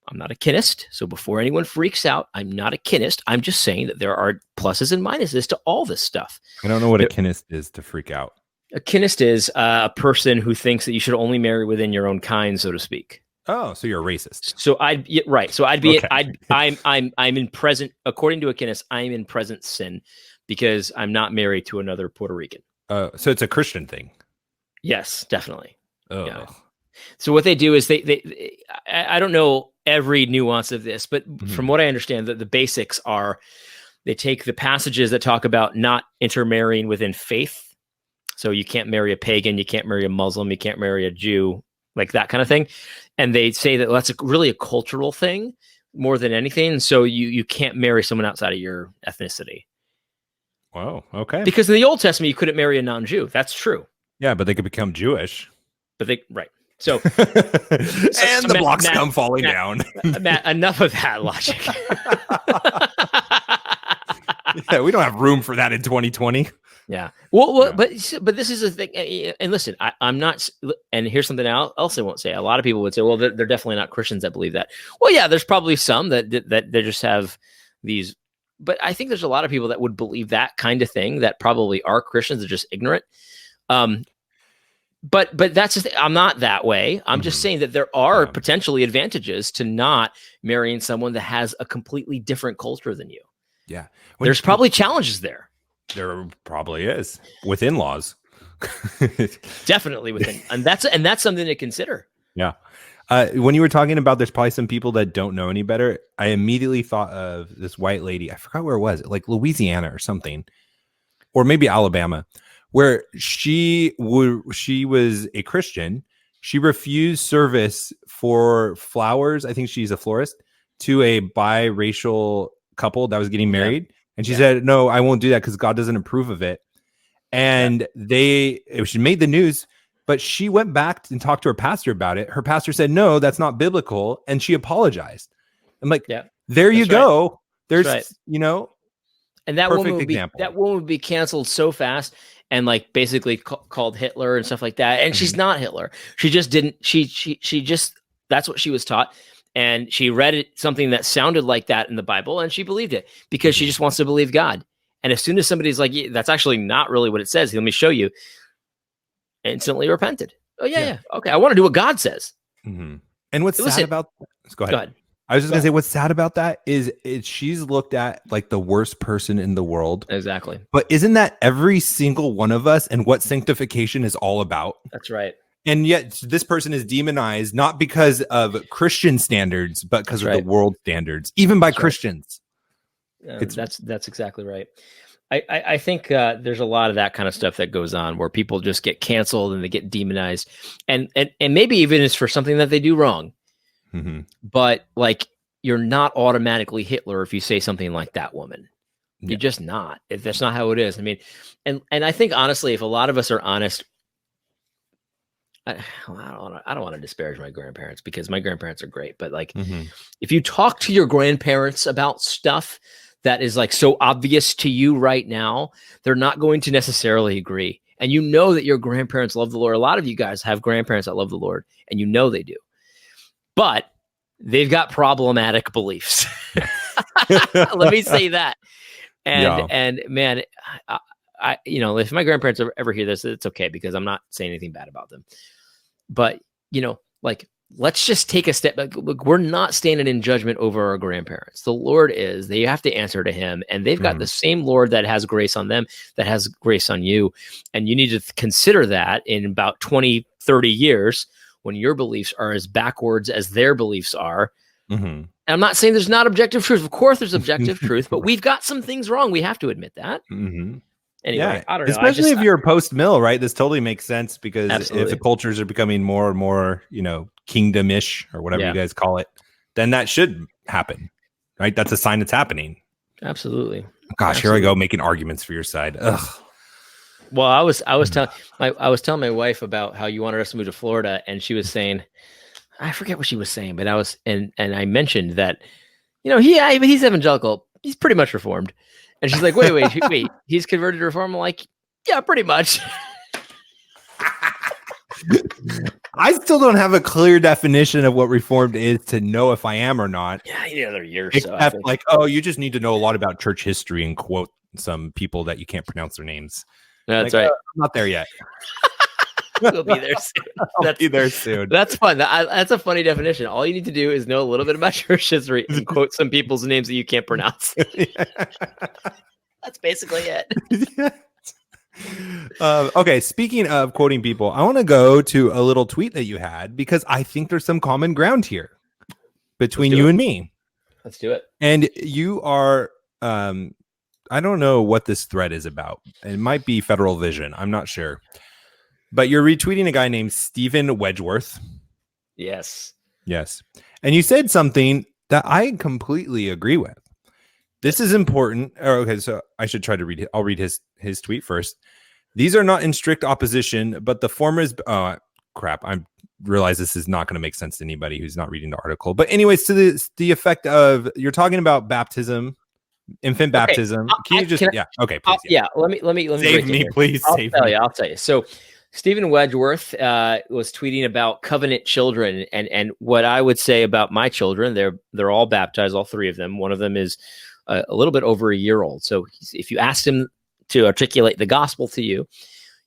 I'm not a kinist, so before anyone freaks out, I'm not a kinist. I'm just saying that there are pluses and minuses to all this stuff. I don't know what a kinist is to freak out. A kinist is a person who thinks that you should only marry within your own kind, so to speak. Oh, so you're a racist. So I'd be okay. I'm in present, according to a kinist, I'm in present sin because I'm not married to another Puerto Rican. So it's a Christian thing. Yes, definitely. Oh. Yeah. So what they do is they I don't know every nuance of this, but from what I understand, the basics are they take the passages that talk about not intermarrying within faith. So you can't marry a pagan, you can't marry a Muslim, you can't marry a Jew, like that kind of thing. And they say that that's really a cultural thing more than anything. So you can't marry someone outside of your ethnicity. Wow. Okay. Because in the Old Testament, you couldn't marry a non-Jew. That's true. Yeah, but they could become Jewish. Right. So and the blocks come falling down. Matt, enough of that logic. Yeah, we don't have room for that in 2020. Yeah. Well, yeah. But this is a thing. And listen, I'm not. And here's something else I won't say. A lot of people would say, well, they're definitely not Christians that believe that. Well, yeah, there's probably some that they just have these. But I think there's a lot of people that would believe that kind of thing that probably are Christians. They're just ignorant. But that's just, I'm not that way. I'm just saying that there are potentially advantages to not marrying someone that has a completely different culture than you. Yeah. There's probably challenges there. There probably is with in-laws. Definitely within. And that's something to consider. Yeah. When you were talking about there's probably some people that don't know any better, I immediately thought of this white lady. I forgot where it was, like Louisiana or something, or maybe Alabama, where she was a Christian. She refused service for flowers. I think she's a florist to a biracial couple that was getting married. Yeah. And she said, no, I won't do that because God doesn't approve of it. And she made the news, but she went back and talked to her pastor about it. Her pastor said, no, that's not biblical. And she apologized. I'm like, there you go. Right. There's, and that woman would be canceled so fast and like basically called Hitler and stuff like that. And she's not Hitler. She just didn't, she just, that's what she was taught. And she read something that sounded like that in the Bible and she believed it because she just wants to believe God. And as soon as somebody's like, that's actually not really what it says. Let me show you. Instantly repented. Oh yeah. Okay. I want to do what God says. Mm-hmm. And what's sad about, go ahead. I was just going to say, what's sad about that is she's looked at like the worst person in the world. Exactly. But isn't that every single one of us and what sanctification is all about? That's right. And yet this person is demonized not because of Christian standards, but because of the world standards, even by Christians. That's exactly right. I think there's a lot of that kind of stuff that goes on where people just get canceled and they get demonized, and maybe even it's for something that they do wrong. Mm-hmm. But like, you're not automatically Hitler if you say something like that woman. You're just not. That's not how it is. I mean, and I think honestly, if a lot of us are honest, I don't want to disparage my grandparents because my grandparents are great. But like, if you talk to your grandparents about stuff that is like so obvious to you right now, they're not going to necessarily agree. And you know that your grandparents love the Lord. A lot of you guys have grandparents that love the Lord, and you know they do. But they've got problematic beliefs. Let me say that. And man, I if my grandparents ever hear this, it's okay because I'm not saying anything bad about them. But like, let's just take a step back. Look, we're not standing in judgment over our grandparents. The Lord is. They have to answer to Him, and they've got the same Lord that has grace on them, that has grace on you. And you need to consider that in about 20, 30 years when your beliefs are as backwards as their beliefs are. And I'm not saying there's not objective truth. Of course, there's objective truth, but we've got some things wrong. We have to admit that. Anyway, I don't know. Especially if you're post-mill, right? This totally makes sense because if the cultures are becoming more and more, kingdom-ish or whatever you guys call it, then that should happen, right? That's a sign it's happening. Absolutely. Gosh, here I go making arguments for your side. Ugh. Well, I was telling my wife about how you wanted us to move to Florida, and she was saying, I forget what she was saying, but I was and I mentioned that, he's evangelical, he's pretty much reformed. And she's like, wait, he's converted to reform? I'm like, yeah, pretty much. I still don't have a clear definition of what reformed is to know if I am or not. Yeah, you need another year or Except like, you just need to know a lot about church history and quote some people that you can't pronounce their names. That's right. I'm not there yet. We'll be there soon. I'll be there soon. That's fun. That's a funny definition. All you need to do is know a little bit about church history and quote some people's names that you can't pronounce. That's basically it. Okay, speaking of quoting people, I want to go to a little tweet that you had because I think there's some common ground here between you and me. Let's do it. And you are, I don't know what this thread is about. It might be Federal Vision. I'm not sure. But you're retweeting a guy named Stephen Wedgeworth. Yes. And you said something that I completely agree with. This is important. Okay, so I should try to read it. I'll read his tweet first. These are not in strict opposition, but the former is... Oh, crap. I realize this is not going to make sense to anybody who's not reading the article. But anyways, to the effect of... You're talking about baptism, infant baptism. Can you just... Okay, please. Let me save me, please. I'll tell you. So... Stephen Wedgeworth was tweeting about covenant children, and what I would say about my children, they're all baptized, all three of them. One of them is a little bit over a year old. So if you asked him to articulate the gospel to you,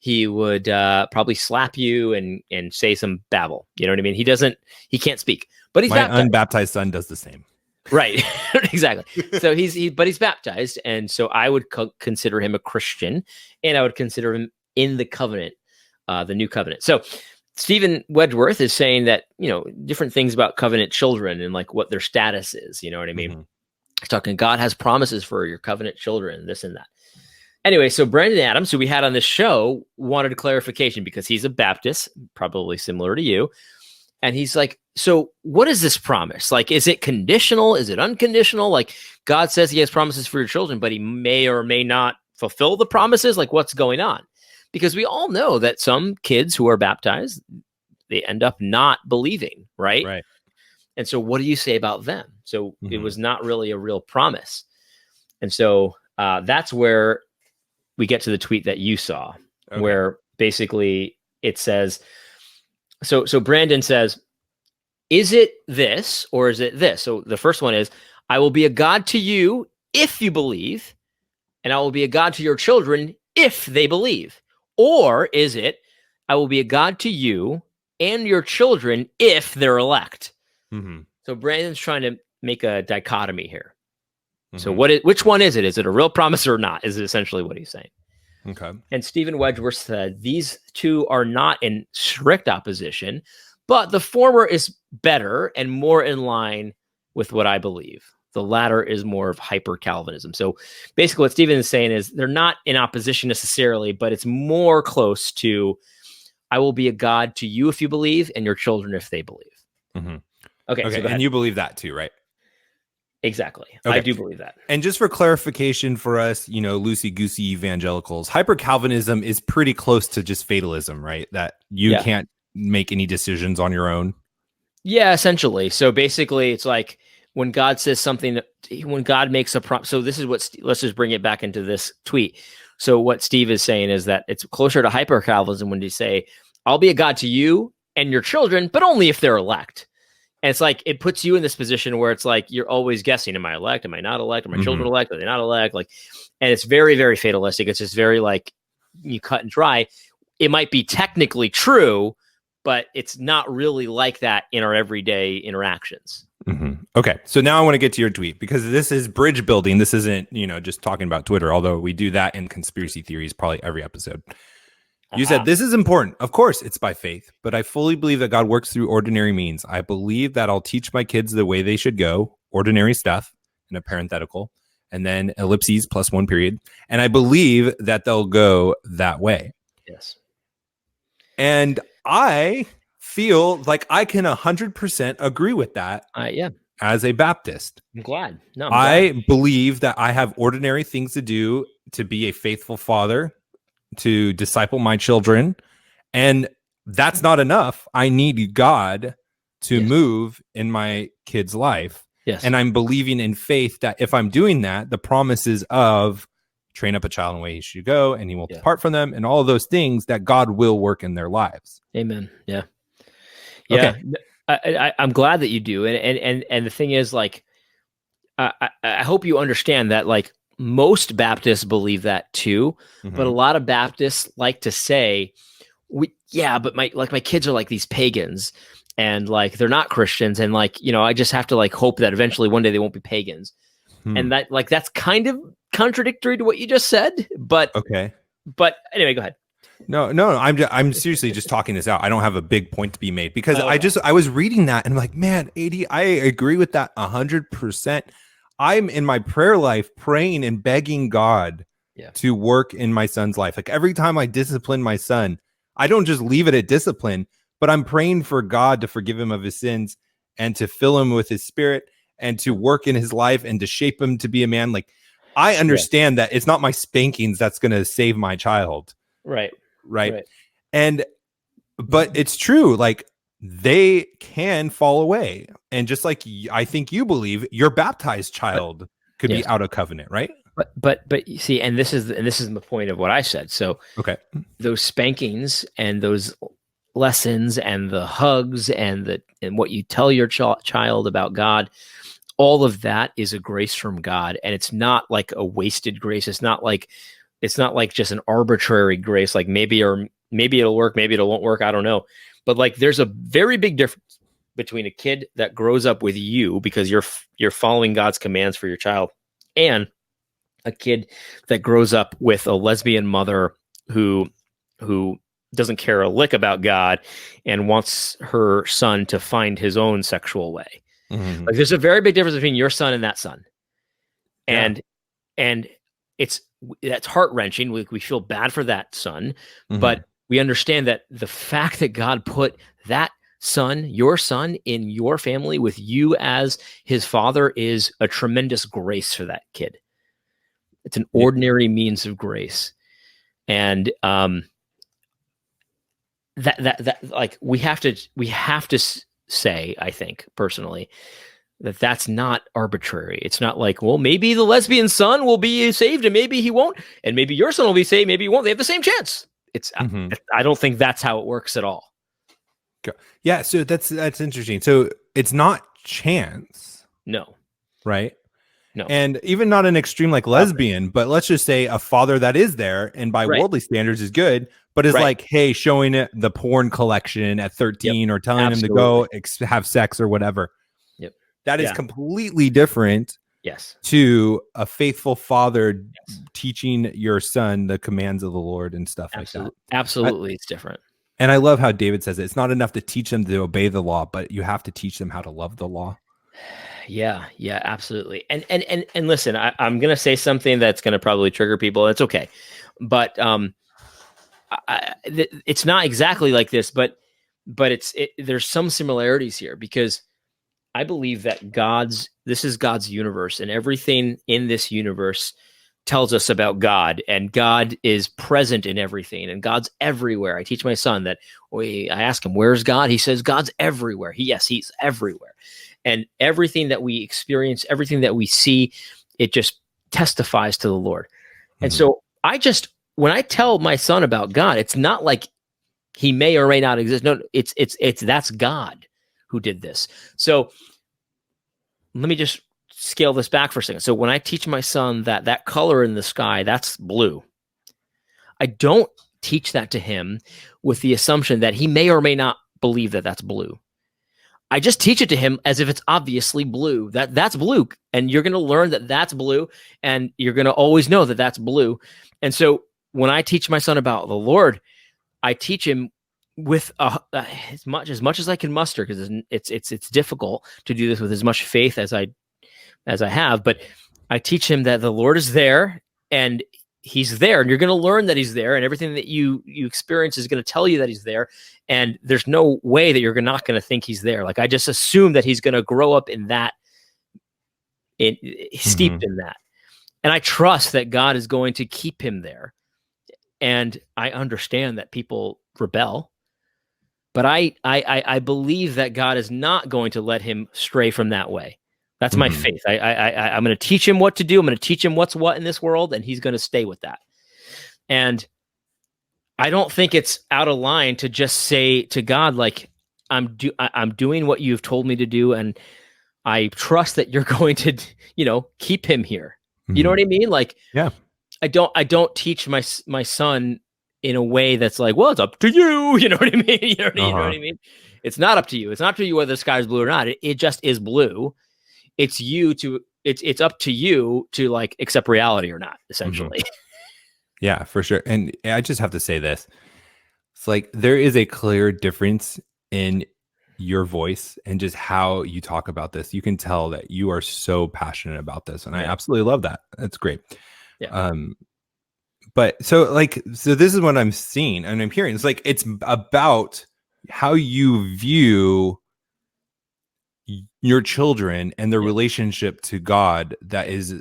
he would probably slap you and say some babble. You know what I mean? He can't speak, but he's my baptized. Unbaptized son does the same. Right. Exactly. So he's baptized. And so I would consider him a Christian, and I would consider him in the covenant. The new covenant. So Stephen Wedgeworth is saying that, different things about covenant children and like what their status is. You know what I mean? He's talking, God has promises for your covenant children, this and that. Anyway, so Brandon Adams, who we had on this show, wanted a clarification because he's a Baptist, probably similar to you. And he's like, so what is this promise? Like, is it conditional? Is it unconditional? Like, God says he has promises for your children, but he may or may not fulfill the promises. Like, what's going on? Because we all know that some kids who are baptized, they end up not believing, right? Right. And so what do you say about them? So it was not really a real promise. And so that's where we get to the tweet that you saw, where basically it says, so Brandon says, is it this or is it this? So the first one is, I will be a God to you if you believe, and I will be a God to your children if they believe. Or is it, I will be a God to you and your children if they're elect? So Brandon's trying to make a dichotomy here. So which one is it? Is it a real promise or not? Is it essentially what he's saying? Okay. And Stephen Wedgeworth said these two are not in strict opposition, but the former is better and more in line with what I believe. The latter is more of hyper Calvinism. So basically, what Stephen is saying is they're not in opposition necessarily, but it's more close to I will be a God to you if you believe, and your children if they believe. Mm-hmm. Okay. Okay. So And you believe that too, right? Exactly. Okay. I do believe that. And just for clarification for us, loosey-goosey evangelicals, hyper-Calvinism is pretty close to just fatalism, right? That you can't make any decisions on your own. Yeah, essentially. So basically, it's like when God says something, when God makes a promise. So this is what, let's just bring it back into this tweet. So what Steve is saying is that it's closer to hyper-Calvinism when you say, I'll be a God to you and your children, but only if they're elect. And it's like, it puts you in this position where it's like, you're always guessing, am I elect? Am I not elect? Are my children elect? Are they not elect? Like, and it's very, very fatalistic. It's just very like you cut and dry. It might be technically true, but it's not really like that in our everyday interactions. Mm-hmm. Okay. So now I want to get to your tweet because this is bridge building. This isn't, just talking about Twitter, although we do that in conspiracy theories, probably every episode. You said, this is important. Of course, it's by faith, but I fully believe that God works through ordinary means. I believe that I'll teach my kids the way they should go, ordinary stuff, in a parenthetical, and then ellipses plus one period. And I believe that they'll go that way. Yes. And I feel like I can 100% agree with that. Yeah. As a Baptist. I'm glad. No, I believe that I have ordinary things to do to be a faithful father, to disciple my children, and that's not enough. I need God to move in my kid's life. Yes. And I'm believing in faith that if I'm doing that, the promises of train up a child in the way he should go and he won't depart from them and all of those things, that God will work in their lives. Amen. Yeah. Yeah. Okay. I'm glad that you do. And the thing is, like, I hope you understand that, like, most Baptists believe that too, but a lot of Baptists like to say, but my kids are like these pagans and like they're not Christians, and like, I just have to like hope that eventually one day they won't be pagans. And that, like, that's kind of contradictory to what you just said, but okay. But anyway, go ahead. No, I'm seriously just talking this out. I don't have a big point to be made because I was reading that and I'm like, man, AD, I agree with that 100%. I'm in my prayer life praying and begging God to work in my son's life. Like every time I discipline my son, I don't just leave it at discipline, but I'm praying for God to forgive him of his sins and to fill him with his spirit and to work in his life and to shape him to be a man. Like, I understand that it's not my spankings that's going to save my child. Right. But it's true. Like, they can fall away. And just like I think you believe, your baptized child could be out of covenant, right? But you see, and this is the point of what I said. So those spankings and those lessons and the hugs and what you tell your child about God, all of that is a grace from God, and it's not like a wasted grace. It's not like just an arbitrary grace. Like maybe it'll work, maybe it won't work. I don't know. But like, there's a very big difference between a kid that grows up with you because you're following God's commands for your child, and a kid that grows up with a lesbian mother who doesn't care a lick about God and wants her son to find his own sexual way. Mm-hmm. Like, there's a very big difference between your son and that son. And that's heart-wrenching. We feel bad for that son, but we understand that the fact that God put that son, your son, in your family with you as his father is a tremendous grace for that kid. It's an ordinary means of grace. And that like we have to say, I think personally, that's not arbitrary. It's not like, well, maybe the lesbian son will be saved and maybe he won't, and maybe your son will be saved, maybe he won't. They have the same chance. I don't think that's how it works at all. Yeah, so that's interesting. So it's not chance. No. Right? No. And even not an extreme like lesbian, but let's just say a father that is there and by worldly standards is good, but is like, hey, showing it the porn collection at 13 or telling him to go have sex or whatever. Yep. That is completely different. Yes. To a faithful father teaching your son the commands of the Lord and stuff like that. Absolutely, it's different. And I love how David says it. It's not enough to teach them to obey the law, but you have to teach them how to love the law. Yeah, absolutely. And listen, I'm going to say something that's going to probably trigger people. It's okay, but it's not exactly like this, but there's some similarities here, because I believe that this is God's universe, and everything in this universe tells us about God, and God is present in everything, and God's everywhere. I teach my son that. I ask him, where's God? He says, God's everywhere. He's everywhere. And everything that we experience, everything that we see, it just testifies to the Lord. Mm-hmm. And so when I tell my son about God, it's not like he may or may not exist. No, it's that's God who did this. So let me just scale this back for a second. So when I teach my son that color in the sky, that's blue, I don't teach that to him with the assumption that he may or may not believe that that's blue. I just teach it to him as if it's obviously blue. That's blue, and you're going to learn that that's blue, and you're going to always know that that's blue. And so when I teach my son about the Lord, I teach him with as much as I can muster, because it's difficult to do this with as much faith as I have. But I teach him that the Lord is there, and he's there, and you're going to learn that he's there, and everything that you experience is going to tell you that he's there. And there's no way that you're not going to think he's there. Like, I just assume that he's going to grow up in that, steeped in that. And I trust that God is going to keep him there. And I understand that people rebel, but I believe that God is not going to let him stray from that way. That's my faith. I'm going to teach him what to do. I'm going to teach him what's what in this world, and he's going to stay with that. And I don't think it's out of line to just say to God, like, I'm doing what you've told me to do, and I trust that you're going to, keep him here. You know what I mean? Like, yeah. I don't teach my son in a way that's like, well, it's up to you. You know what I mean? You know what I mean? It's not up to you. It's not up to you whether the sky is blue or not. It just is blue. It's up to you to, like, accept reality or not, essentially. Yeah, for sure. And I just have to say this. It's like, there is a clear difference in your voice and just how you talk about this. You can tell that you are so passionate about this, and I absolutely love that. That's great. Yeah. But so this is what I'm seeing and I'm hearing. It's like, it's about how you view your children and their relationship to God that is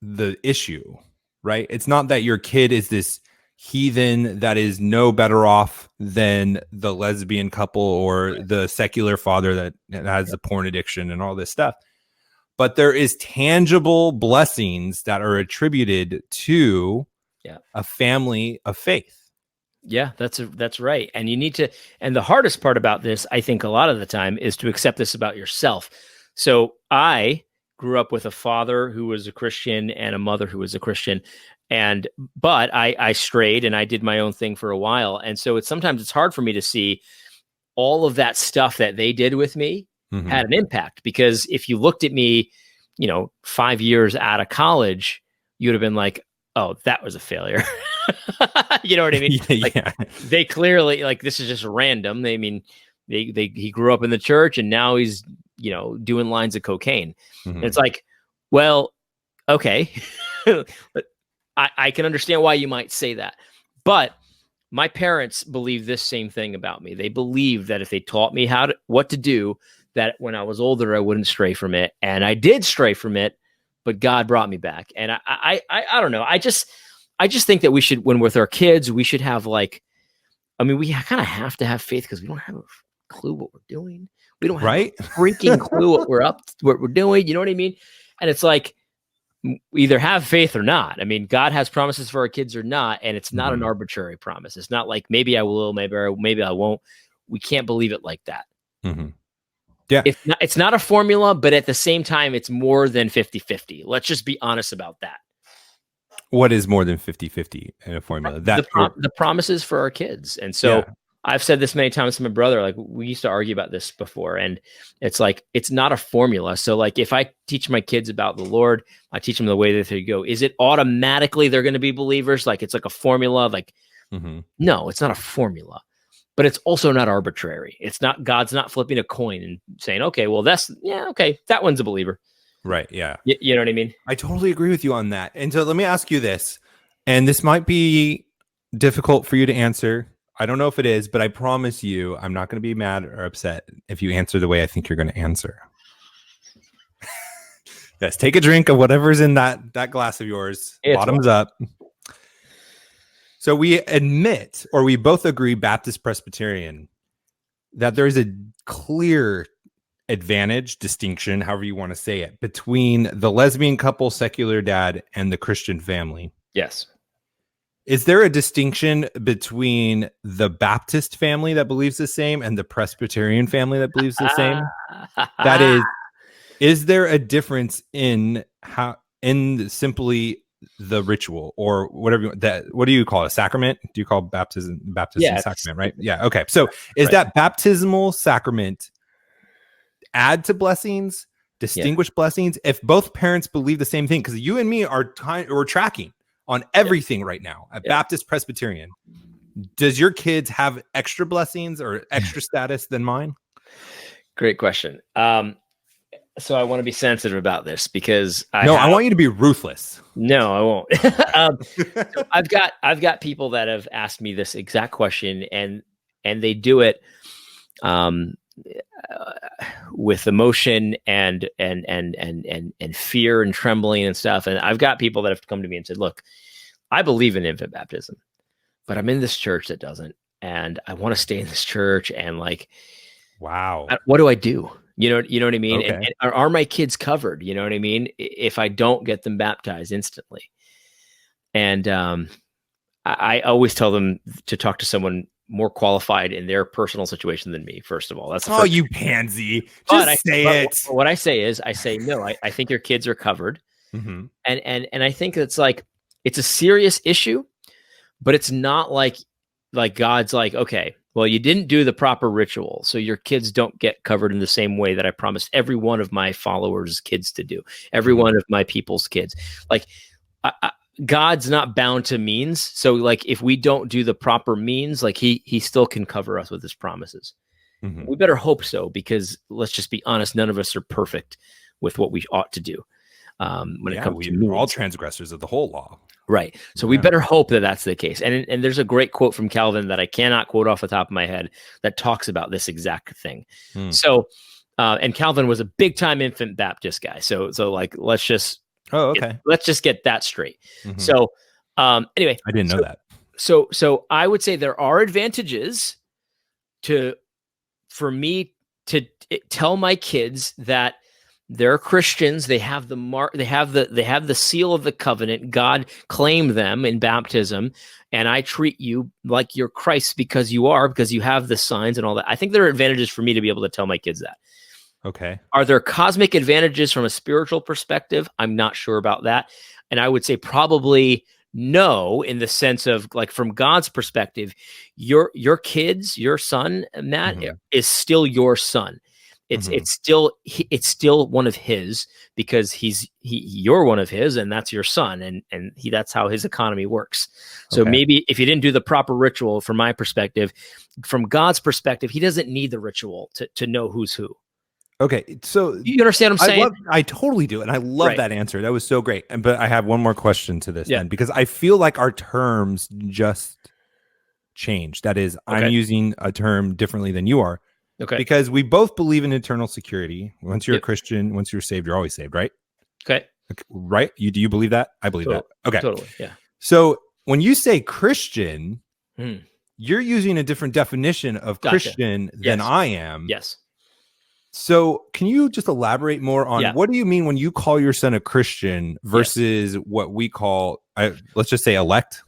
the issue, right? It's not that your kid is this heathen that is no better off than the lesbian couple or the secular father that has a porn addiction and all this stuff. But there is tangible blessings that are attributed to a family of faith. Yeah, that's right. And you need to, and the hardest part about this, I think a lot of the time, is to accept this about yourself. So I grew up with a father who was a Christian and a mother who was a Christian. But I strayed and I did my own thing for a while. And so sometimes it's hard for me to see all of that stuff that they did with me had an impact, because if you looked at me, 5 years out of college, you'd have been like, oh, that was a failure. You know what I mean? They clearly, this is just random. He grew up in the church and now he's, doing lines of cocaine. And it's like, well, okay. But I can understand why you might say that. But my parents believe this same thing about me. They believe that if they taught me what to do, that when I was older, I wouldn't stray from it. And I did stray from it, but God brought me back. And I don't know. I just think that we should, when with our kids, we should have we kind of have to have faith, because we don't have a clue what we're doing. We don't have a freaking clue what we're doing. You know what I mean? And it's like, either have faith or not. I mean, God has promises for our kids or not, and it's not an arbitrary promise. It's not like, maybe I will, maybe I won't. We can't believe it like that. Yeah. It's not a formula, but at the same time, it's more than 50-50. Let's just be honest about that. What is more than 50-50 in a formula? The promises for our kids. And so I've said this many times to my brother, like we used to argue about this before, and it's like, it's not a formula. So like, if I teach my kids about the Lord, I teach them the way that they go. Is it automatically they're going to be believers? Like, it's like a formula. Like, no, it's not a formula, but it's also not arbitrary. It's not, God's not flipping a coin and saying, okay, well, okay, that one's a believer. Right. Yeah. You know what I mean? I totally agree with you on that. And so let me ask you this, and this might be difficult for you to answer. I don't know if it is, but I promise you, I'm not going to be mad or upset if you answer the way I think you're going to answer. Yes, take a drink of whatever's in that glass of yours. Bottoms up. So we admit, or we both agree, Baptist Presbyterian, that there's a clear advantage, distinction, however you want to say it, between the lesbian couple, secular dad, and the Christian family. Yes. Is there a distinction between the Baptist family that believes the same and the Presbyterian family that believes the same? That is there a difference in simply the ritual or whatever what do you call it? A sacrament? Do you call baptism sacrament, right? Yeah. Okay. So is that baptismal sacrament add to blessings, distinguish blessings? If both parents believe the same thing, because you and me we're tracking on everything right now at Baptist Presbyterian. Does your kids have extra blessings or extra status than mine? Great question. So I want to be sensitive about this because I want you to be ruthless. No, I won't. So I've got people that have asked me this exact question, and they do it with emotion and fear and trembling and stuff. And I've got people that have come to me and said, look, I believe in infant baptism, but I'm in this church that doesn't, and I want to stay in this church. And like, wow, what do I do? You know what I mean? Okay. And are my kids covered? You know what I mean? If I don't get them baptized instantly. And I always tell them to talk to someone more qualified in their personal situation than me. First of all, that's you pansy. Just say it. What I say is, no. I think your kids are covered, and I think it's like it's a serious issue, but it's not like God's like, okay, well, you didn't do the proper ritual, so your kids don't get covered in the same way that I promised every one of my followers' kids to do, every one of my people's kids. Like, God's not bound to means. So like, if we don't do the proper means, like he still can cover us with his promises. We better hope so, because let's just be honest, none of us are perfect with what we ought to do. When it comes to we're all transgressors of the whole law. Right. So we better hope that that's the case. And there's a great quote from Calvin that I cannot quote off the top of my head that talks about this exact thing. So, and Calvin was a big time infant Baptist guy. So like, let's just get that straight. So, anyway, I didn't know that. So I would say there are advantages for me to tell my kids that they're Christians. They have the mark. They have the seal of the covenant. God claimed them in baptism, and I treat you like you're Christ because you have the signs and all that. I think there are advantages for me to be able to tell my kids that. Okay. Are there cosmic advantages from a spiritual perspective? I'm not sure about that, and I would say probably no, in the sense of like from God's perspective, your kids, your son, Matt, is still your son. It's still one of his, because you're one of his, and that's your son, and that's how his economy works. So maybe if you didn't do the proper ritual, from my perspective, from God's perspective, he doesn't need the ritual to know who's who. Okay, so you understand what I'm saying? I totally do, and I love that answer. That was so great. But I have one more question to this then, because I feel like our terms just changed. That is, I'm using a term differently than you are. Okay. Because we both believe in eternal security. Once you're a Christian, once you're saved, you're always saved, right? Okay. Right? Do you believe that? I believe that. Okay. Totally. Yeah. So when you say Christian, you're using a different definition of Christian than I am. Yes. So can you just elaborate more on what do you mean when you call your son a Christian versus what we call, let's just say, elect?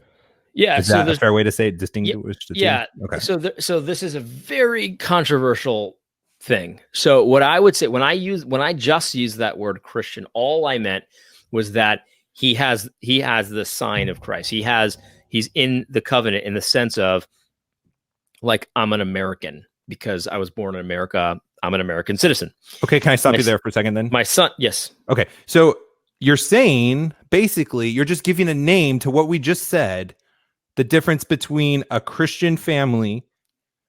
Yeah, is that a fair way to say distinguish the two? Yeah. Okay. So this is a very controversial thing. So what I would say when I just used that word Christian, all I meant was that he has the sign of Christ. He's in the covenant in the sense of like I'm an American because I was born in America. I'm an American citizen. Okay, can I stop you there for a second then? My son, yes. Okay, so you're saying basically you're just giving a name to what we just said, the difference between a Christian family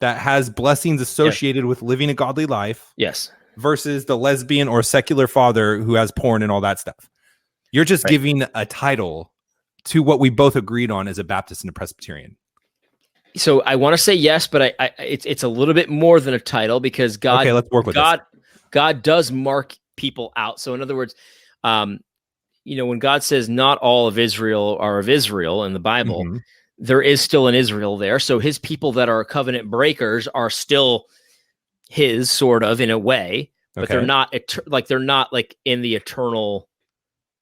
that has blessings associated with living a godly life, yes, versus the lesbian or secular father who has porn and all that stuff. You're just giving a title to what we both agreed on as a Baptist and a Presbyterian. So I want to say yes, but it's a little bit more than a title, because God, okay, let's work with God, this. God does mark people out. So in other words, when God says not all of Israel are of Israel in the Bible, there is still an Israel there. So his people that are covenant breakers are still his, sort of, in a way, but they're not they're not like in the eternal,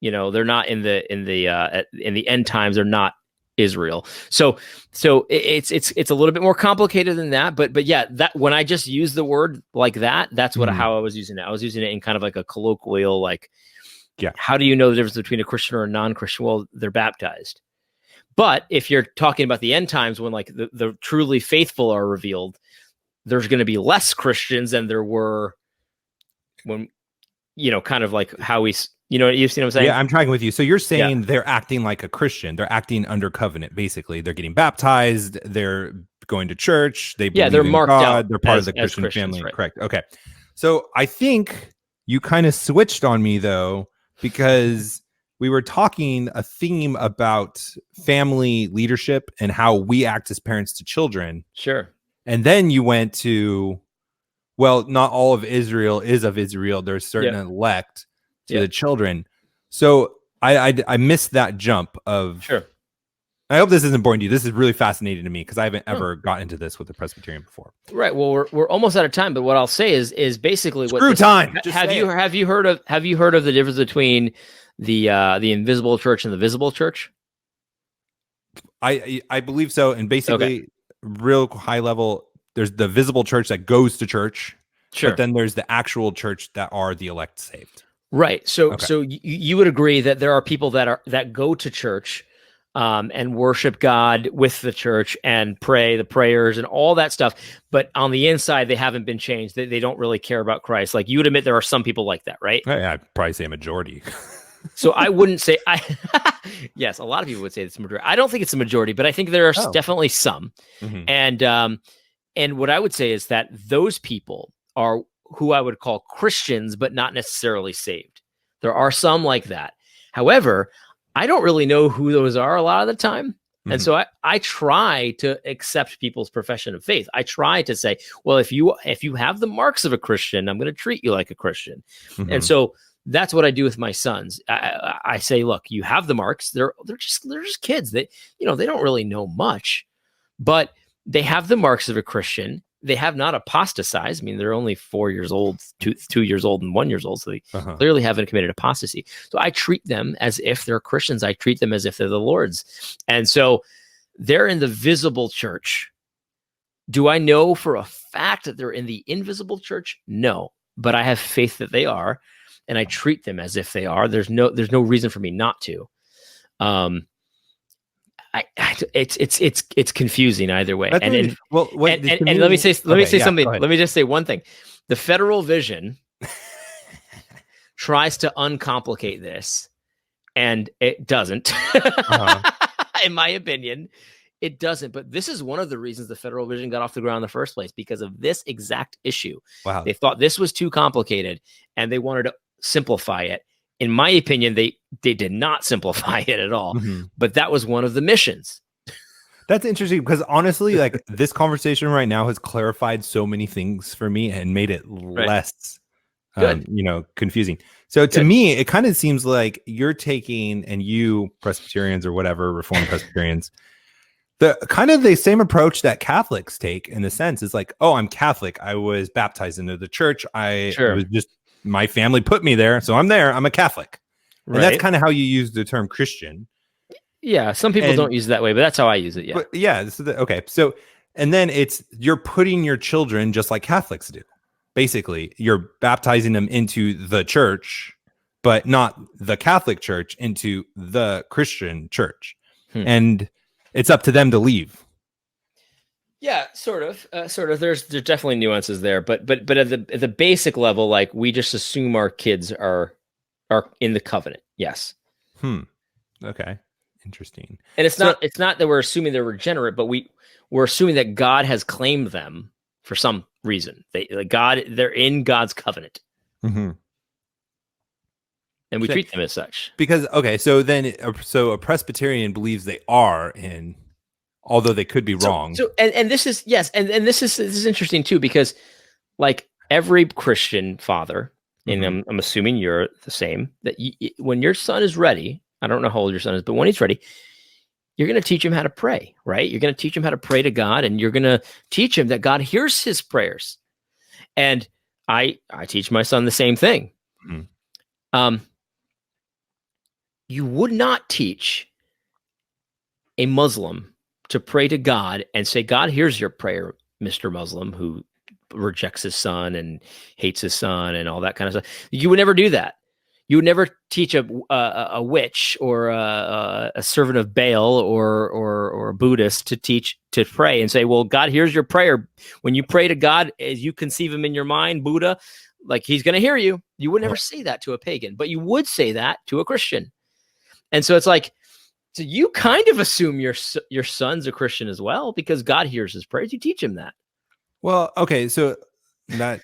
they're not in the end times. They're not Israel. So it's a little bit more complicated than that, but yeah, that when I just use the word like that, that's how I was using it. I was using it in kind of like a colloquial, like, how do you know the difference between a Christian or a non-Christian? Well, they're baptized. But if you're talking about the end times, when like the truly faithful are revealed, there's going to be less Christians than there were when, kind of like how we, you see what I'm saying? Yeah, I'm tracking with you. So you're saying they're acting like a Christian. They're acting under covenant, basically. They're getting baptized. They're going to church. They believe they're in marked God. out. They're part of the Christian family. Right. Correct. Okay. So I think you kind of switched on me, though, because we were talking a theme about family leadership and how we act as parents to children. Sure. And then you went to, well, not all of Israel is of Israel. There's certain elect to the children. So I missed that jump of. Sure. I hope this isn't boring to you. This is really fascinating to me because I haven't ever gotten into this with a Presbyterian before. Right. Well, we're almost out of time, but what I'll say is basically Screw time. Have you heard of the difference between the invisible church and the visible church? I believe so. And basically, real high level, there's the visible church that goes to church. Sure. But then there's the actual church that are the elect saved. Right. So you would agree that there are people that go to church and worship God with the church and pray the prayers and all that stuff, but on the inside they haven't been changed. They don't really care about Christ. Like, you would admit there are some people like that, right? I'd probably say a majority. So I wouldn't say yes, a lot of people would say it's a majority. I don't think it's a majority, but I think there are definitely some. And what I would say is that those people are who I would call Christians, but not necessarily saved. There are some like that. However, I don't really know who those are a lot of the time. And so I try to accept people's profession of faith. I try to say, well, if you have the marks of a Christian, I'm going to treat you like a Christian. And so that's what I do with my sons. I say, look, you have the marks. They're just kids. They don't really know much, but they have the marks of a Christian. They have not apostatized. I mean, they're only 4 years old, 2 years old, and 1 year old. So they clearly haven't committed apostasy. So I treat them as if they're Christians. I treat them as if they're the Lord's. And so they're in the visible church. Do I know for a fact that they're in the invisible church? No, but I have faith that they are, and I treat them as if they are. There's no reason for me not to. It's confusing either way. And let me say something. Let me just say one thing. The federal vision tries to uncomplicate this, and it doesn't. In my opinion, it doesn't. But this is one of the reasons the federal vision got off the ground in the first place, because of this exact issue. Wow. They thought this was too complicated, and they wanted to simplify it. In my opinion, they did not simplify it at all, but that was one of the missions. That's interesting because honestly, like, this conversation right now has clarified so many things for me and made it less, confusing. So to me, it kind of seems like you're taking, and you Presbyterians or whatever, Reformed Presbyterians, the same approach that Catholics take, in a sense. Is like, oh, I'm Catholic. I was baptized into the church. Was just, my family put me there, so I'm there. I'm a Catholic. And that's kind of how you use the term Christian. Yeah, some people don't use it that way, but that's how I use it. Yeah. But yeah. So, and then you're putting your children just like Catholics do. Basically, you're baptizing them into the church, but not the Catholic Church, into the Christian church. And it's up to them to leave. Yeah, sort of. Sort of. There's definitely nuances there, but at the basic level, like we just assume our kids are in the covenant. Yes. Okay. Interesting. And So it's not that we're assuming they're regenerate, but we're assuming that God has claimed them for some reason. They're in God's covenant, mhm. and we treat them as such. Because okay, so then so a Presbyterian believes they are in, although they could be wrong. So and this is yes, and this is interesting too, because like every Christian father, and I'm assuming you're the same, that when your son is ready, I don't know how old your son is, but when he's ready, you're going to teach him how to pray, right? You're going to teach him how to pray to God, and you're going to teach him that God hears his prayers. And I teach my son the same thing. You would not teach a Muslim to pray to God and say, God hears your prayer, Mr. Muslim, who rejects his son and hates his son and all that kind of stuff. You would never do that. You would never teach a witch or a servant of Baal or a Buddhist to pray and say, well, God hears your prayer. When you pray to God, as you conceive him in your mind, Buddha, like he's going to hear you. You would never say that to a pagan, but you would say that to a Christian. And so it's like, so you kind of assume your son's a Christian as well, because God hears his prayers. You teach him that. Well, okay, so that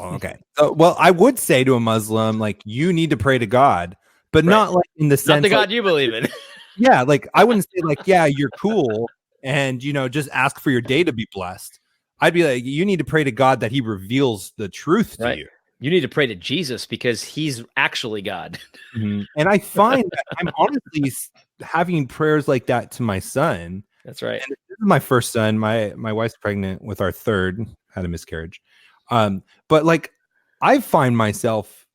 okay. Well, I would say to a Muslim, like, you need to pray to God, but not like in the sense not the God you believe in. Yeah, like I wouldn't say like, yeah, you're cool, and just ask for your day to be blessed. I'd be like, you need to pray to God that He reveals the truth to you. You need to pray to Jesus because He's actually God. And I find that I'm honestly having prayers like that to my son. That's right. And this is my first son. My wife's pregnant with our third, had a miscarriage. But like I find myself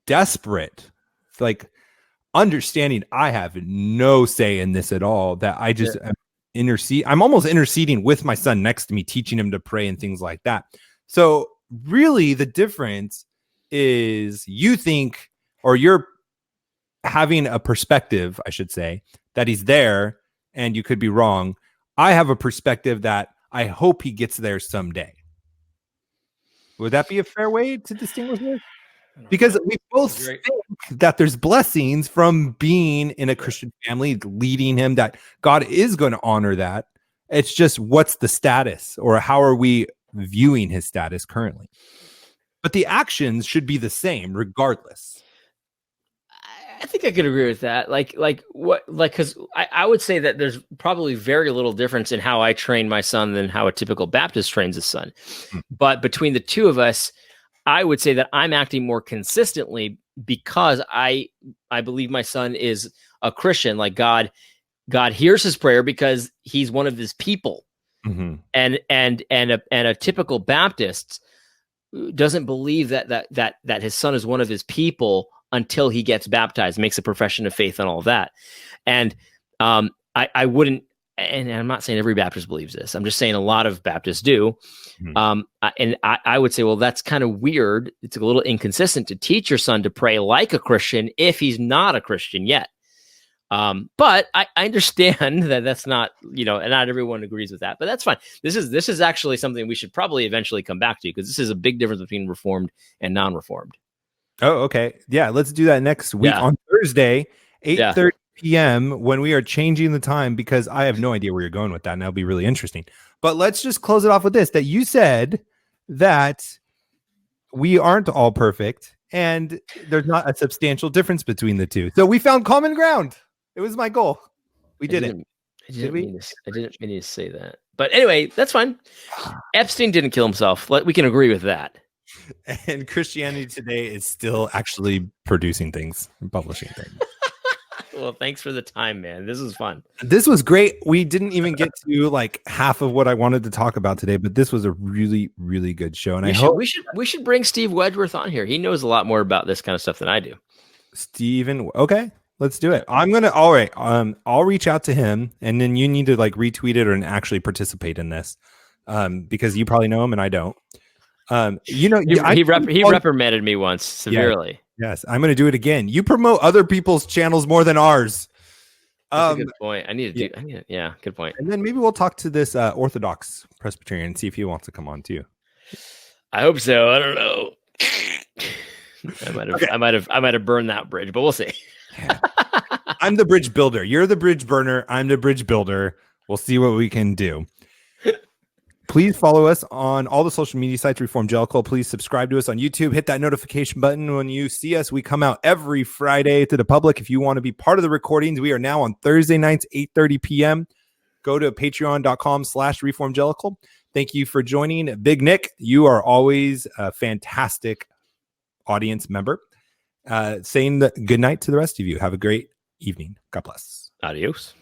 desperate, like understanding I have no say in this at all, that I just I'm almost interceding with my son next to me, teaching him to pray and things like that. So really the difference is you think, or you're having a perspective, I should say, that he's there and you could be wrong. I have a perspective that I hope he gets there someday. Would that be a fair way to distinguish this? Because we both think that there's blessings from being in a Christian family, leading him, that God is going to honor that. It's just, what's the status, or how are we viewing his status currently? But the actions should be the same regardless. I think I could agree with that. Because I would say that there's probably very little difference in how I train my son than how a typical Baptist trains his son. But between the two of us, I would say that I'm acting more consistently because I believe my son is a Christian. Like God hears his prayer because he's one of his people. And a typical Baptist doesn't believe that his son is one of his people until he gets baptized, makes a profession of faith and all of that. And I wouldn't, and I'm not saying every Baptist believes this. I'm just saying a lot of Baptists do. And I would say, well, that's kind of weird. It's a little inconsistent to teach your son to pray like a Christian if he's not a Christian yet. But I understand that that's not, and not everyone agrees with that, but that's fine. This is actually something we should probably eventually come back to, because this is a big difference between Reformed and non-Reformed. Oh, okay. Yeah, let's do that next week on Thursday, 8:30 p.m. when we are changing the time, because I have no idea where you're going with that, and that'll be really interesting. But let's just close it off with this, that you said that we aren't all perfect, and there's not a substantial difference between the two. So we found common ground. It was my goal. We did it. I didn't mean to say that. But anyway, that's fine. Epstein didn't kill himself. We can agree with that. And Christianity Today is still actually producing things and publishing things. Well, thanks for the time, man. This was fun. This was great. We didn't even get to like half of what I wanted to talk about today, but this was a really, really good show. And we should bring Steve Wedgeworth on here. He knows a lot more about this kind of stuff than I do. Steven, okay, let's do it. All right. I'll reach out to him, and then you need to like retweet it or actually participate in this, because you probably know him and I don't. He reprimanded me once severely. Yes, I'm going to do it again. You promote other people's channels more than ours. That's a good point. I need to do. Yeah, good point. And then maybe we'll talk to this Orthodox Presbyterian and see if he wants to come on too. I hope so. I don't know. I might have burned that bridge, but we'll see. I'm the bridge builder. You're the bridge burner. I'm the bridge builder. We'll see what we can do. Please follow us on all the social media sites, Reformgelical. Please subscribe to us on YouTube. Hit that notification button when you see us. We come out every Friday to the public. If you want to be part of the recordings, we are now on Thursday nights, 8:30 p.m. Go to patreon.com/reformgelical. Thank you for joining. Big Nick, you are always a fantastic audience member. Saying good night to the rest of you. Have a great evening. God bless. Adios.